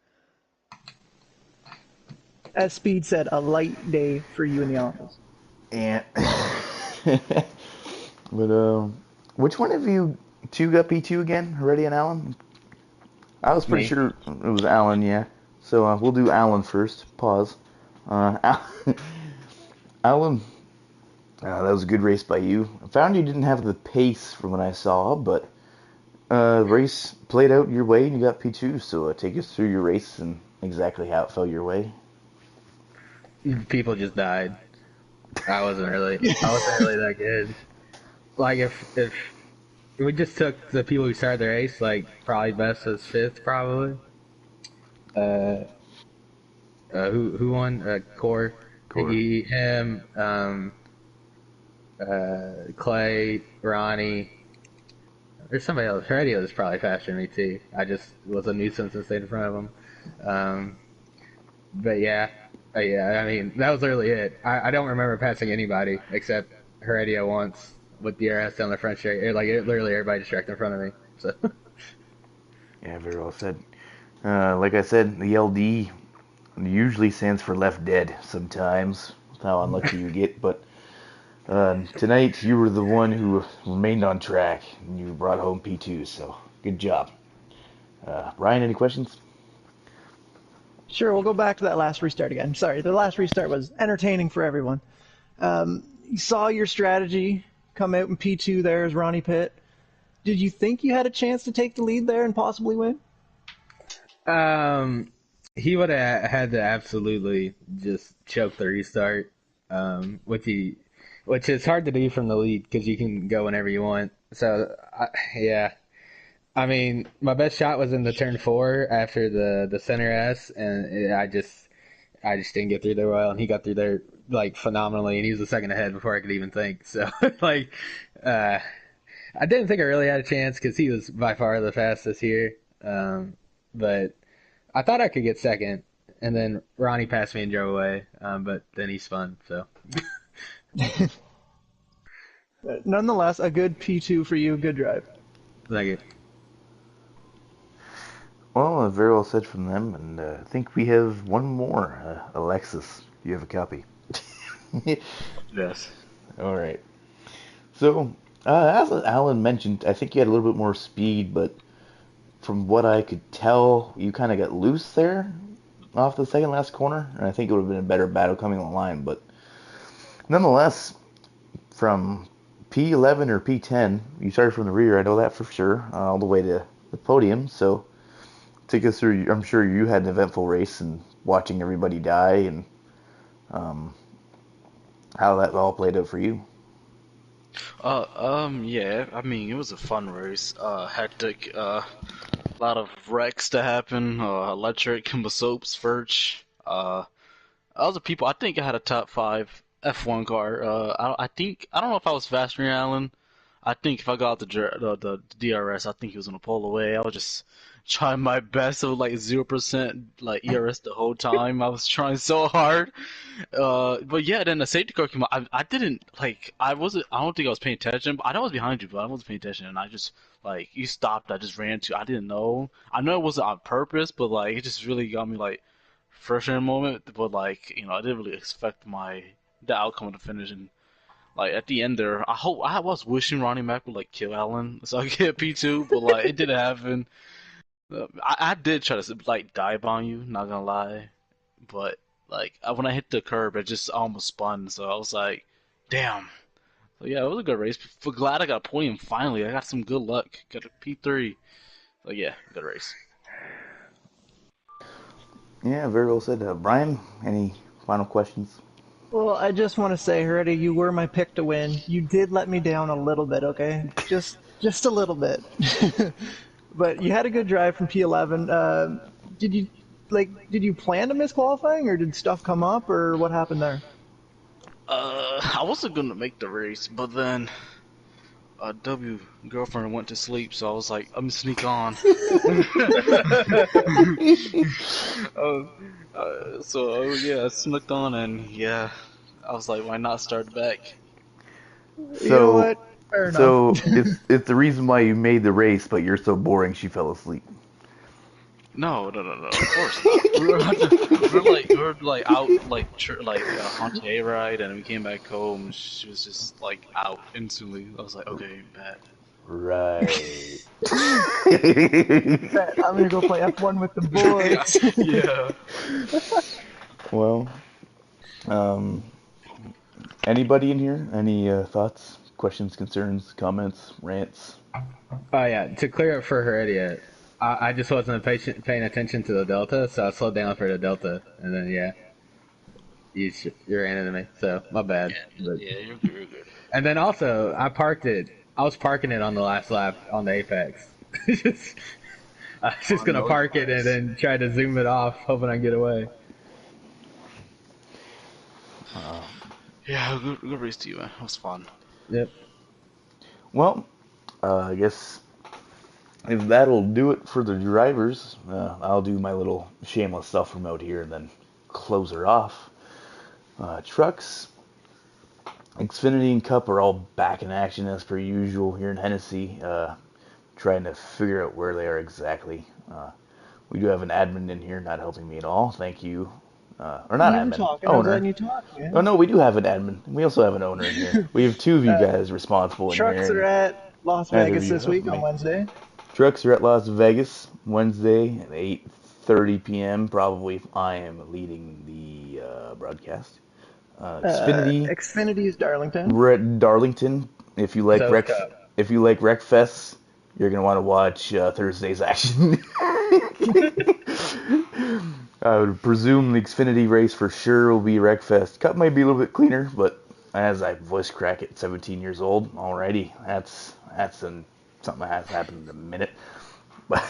B: As Speed said, a light day for you in the office.
A: And but which one of you two got P2 again? Reddy and Allen? I was pretty
D: Me.
A: sure it was Allen, yeah. So we'll do Allen first. Pause. Allen, that was a good race by you. I found you didn't have the pace from what I saw, but the race played out your way and you got P2. So take us through your race and exactly how it fell your way.
D: People just died. I wasn't really that good. Like if we just took the people who started the race, like probably best as fifth, probably. Uh, who won? Core.
A: Core.
D: Clay, Ronnie. There's somebody else. Radio was probably faster than me too. I just was a nuisance and stayed in front of him. Um, but yeah, yeah. I mean, that was literally it. I don't remember passing anybody except Heredia once with DRS down the front straight. Literally everybody just wrecked in front of me. So
A: Yeah, very well said. Like I said, the LD usually stands for left dead sometimes. That's how unlucky you get. But tonight you were the one who remained on track and you brought home P2. So good job. Ryan, any questions?
B: Sure, we'll go back to that last restart again. Sorry, the last restart was entertaining for everyone. You saw your strategy come out in P2 there as Ronnie Pitt. Did you think you had a chance to take the lead there and possibly win?
D: Um, he would have had to absolutely just choke the restart, which is hard to do from the lead because you can go whenever you want. So, yeah, I mean, my best shot was in the turn four after the center S, and I just didn't get through there well, and he got through there like phenomenally, and he was a second ahead before I could even think. So, like, uh, I didn't think I really had a chance because he was by far the fastest here. But I thought I could get second, and then Ronnie passed me and drove away. But then he spun, so
B: Nonetheless, a good P2 for you, good drive.
D: thank you.
A: Well, very well said from them, and I think we have one more. Alexis, you have a copy.
E: Yes.
A: All right. So, as Alan mentioned, I think you had a little bit more speed, but from what I could tell, you kind of got loose there off the second last corner, and I think it would have been a better battle coming on the line. But nonetheless, from P11 or P10, you started from the rear. I know that for sure, all the way to the podium. So, take us through. I'm sure you had an eventful race and watching everybody die, and um, how that all played out for you.
E: Yeah, I mean, it was a fun race. Hectic, a lot of wrecks to happen, electric, soaps, Furch. Other people, I think I had a top five F1 car. I don't know if I was faster than Allen. I think if I got the DRS, I think he was gonna pull away. I was just trying my best of like 0% like ERS the whole time. I was trying so hard. But yeah, then the safety car came out. I didn't like. I don't think I was paying attention. But I know I was behind you, but I wasn't paying attention. And I just like you stopped. I just ran to. I didn't know. I know it wasn't on purpose, but like it just really got me like frustrated moment. But like I didn't really expect the outcome of the finish. And like at the end there, I was wishing Ronnie Mac would like kill Allen so I could get P2, but like it didn't happen. I did try to like dive on you, not gonna lie, but like when I hit the curb, it just almost spun. So I was like, damn. So yeah, it was a good race. But glad I got a podium finally. I got some good luck. Got a P3. So yeah, good race.
A: Yeah, very well said. Brian, any final questions?
B: Well, I just want to say, Heredia, you were my pick to win. You did let me down a little bit, okay? Just a little bit. But you had a good drive from P11. Did you did you plan to miss qualifying, or did stuff come up, or what happened there?
E: I wasn't gonna make the race, but then W girlfriend went to sleep, so I was like, I'm gonna sneak on. uh, yeah, I snuck on, and yeah, I was like, why not start back?
B: You know
A: So,
B: what? Fair enough.
A: it's the reason why you made the race, but you're so boring she fell asleep.
E: No, no, no, no. Of course not. We were like out like haunted a ride, and we came back home. She was just like out instantly. I was like, okay, bad.
A: Right.
B: Bet I'm gonna go play F1 with the
E: yeah,
B: boys.
E: yeah.
A: Well, um, anybody in here? Any thoughts, questions, concerns, comments, rants?
D: Oh yeah, to clear up for Heredia, I just wasn't paying attention to the delta, so I slowed down for the delta, and then yeah, you ran into me, so my bad. But
E: Yeah, you're good. You're good.
D: and then also I parked it. I was parking it on the last lap on the apex. just, I was just
E: I
D: gonna
E: know you
D: park it and
E: was.
D: then try to zoom it off, hoping I get away.
A: Uh,
E: Yeah, good race to you, man. It was fun.
D: Yep.
A: well, I guess if that'll do it for the drivers, I'll do my little shameless self promote here and then close her off. Trucks, Xfinity and Cup are all back in action as per usual here in Hennessy, trying to figure out where they are exactly. We do have an admin in here not helping me at all. Thank you. Or not
B: You were
A: admin,
B: talking. I was letting
A: owner.
B: you talk,
A: Oh
B: man.
A: no, we do have an admin. We also have an owner in here. We have two of you guys responsible in here,
B: Trucks are
A: and
B: at Las
A: neither of
B: Vegas
A: you
B: this
A: help
B: week on
A: me.
B: Wednesday.
A: Trucks are at Las Vegas Wednesday at 8:30 p.m. Probably I am leading the broadcast. Xfinity,
B: Xfinity's Darlington.
A: we're at Darlington. If you like
D: So is
A: Rec,
D: Cup.
A: if you like Rec Fest, you're gonna want to watch Thursday's action. I would presume the Xfinity race for sure will be Rec Fest. Cup might be a little bit cleaner, but as I voice crack at 17 years old, alrighty, something that has happened in a minute. But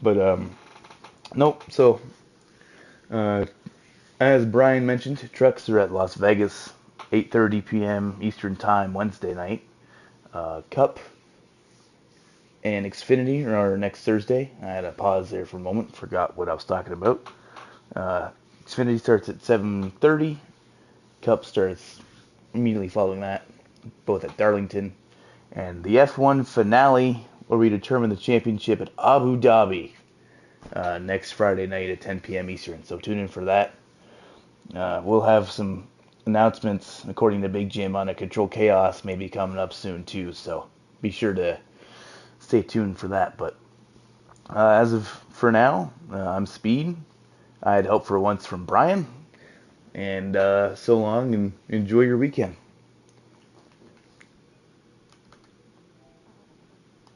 A: but nope. So uh, as Brian mentioned, trucks are at Las Vegas, 8:30 p.m. Eastern Time Wednesday night. Cup and Xfinity are next Thursday. I had to pause there for a moment, forgot what I was talking about. Uh, Xfinity starts at 7:30. Cup starts immediately following that, both at Darlington. And the F1 finale, where we determine the championship at Abu Dhabi, next Friday night at 10 p.m. Eastern. So tune in for that. We'll have some announcements, according to Big Jim, on a Control Chaos maybe coming up soon too. So be sure to stay tuned for that. But as of for now, I'm Speed. I had help for once from Brian. And so long and enjoy your weekend.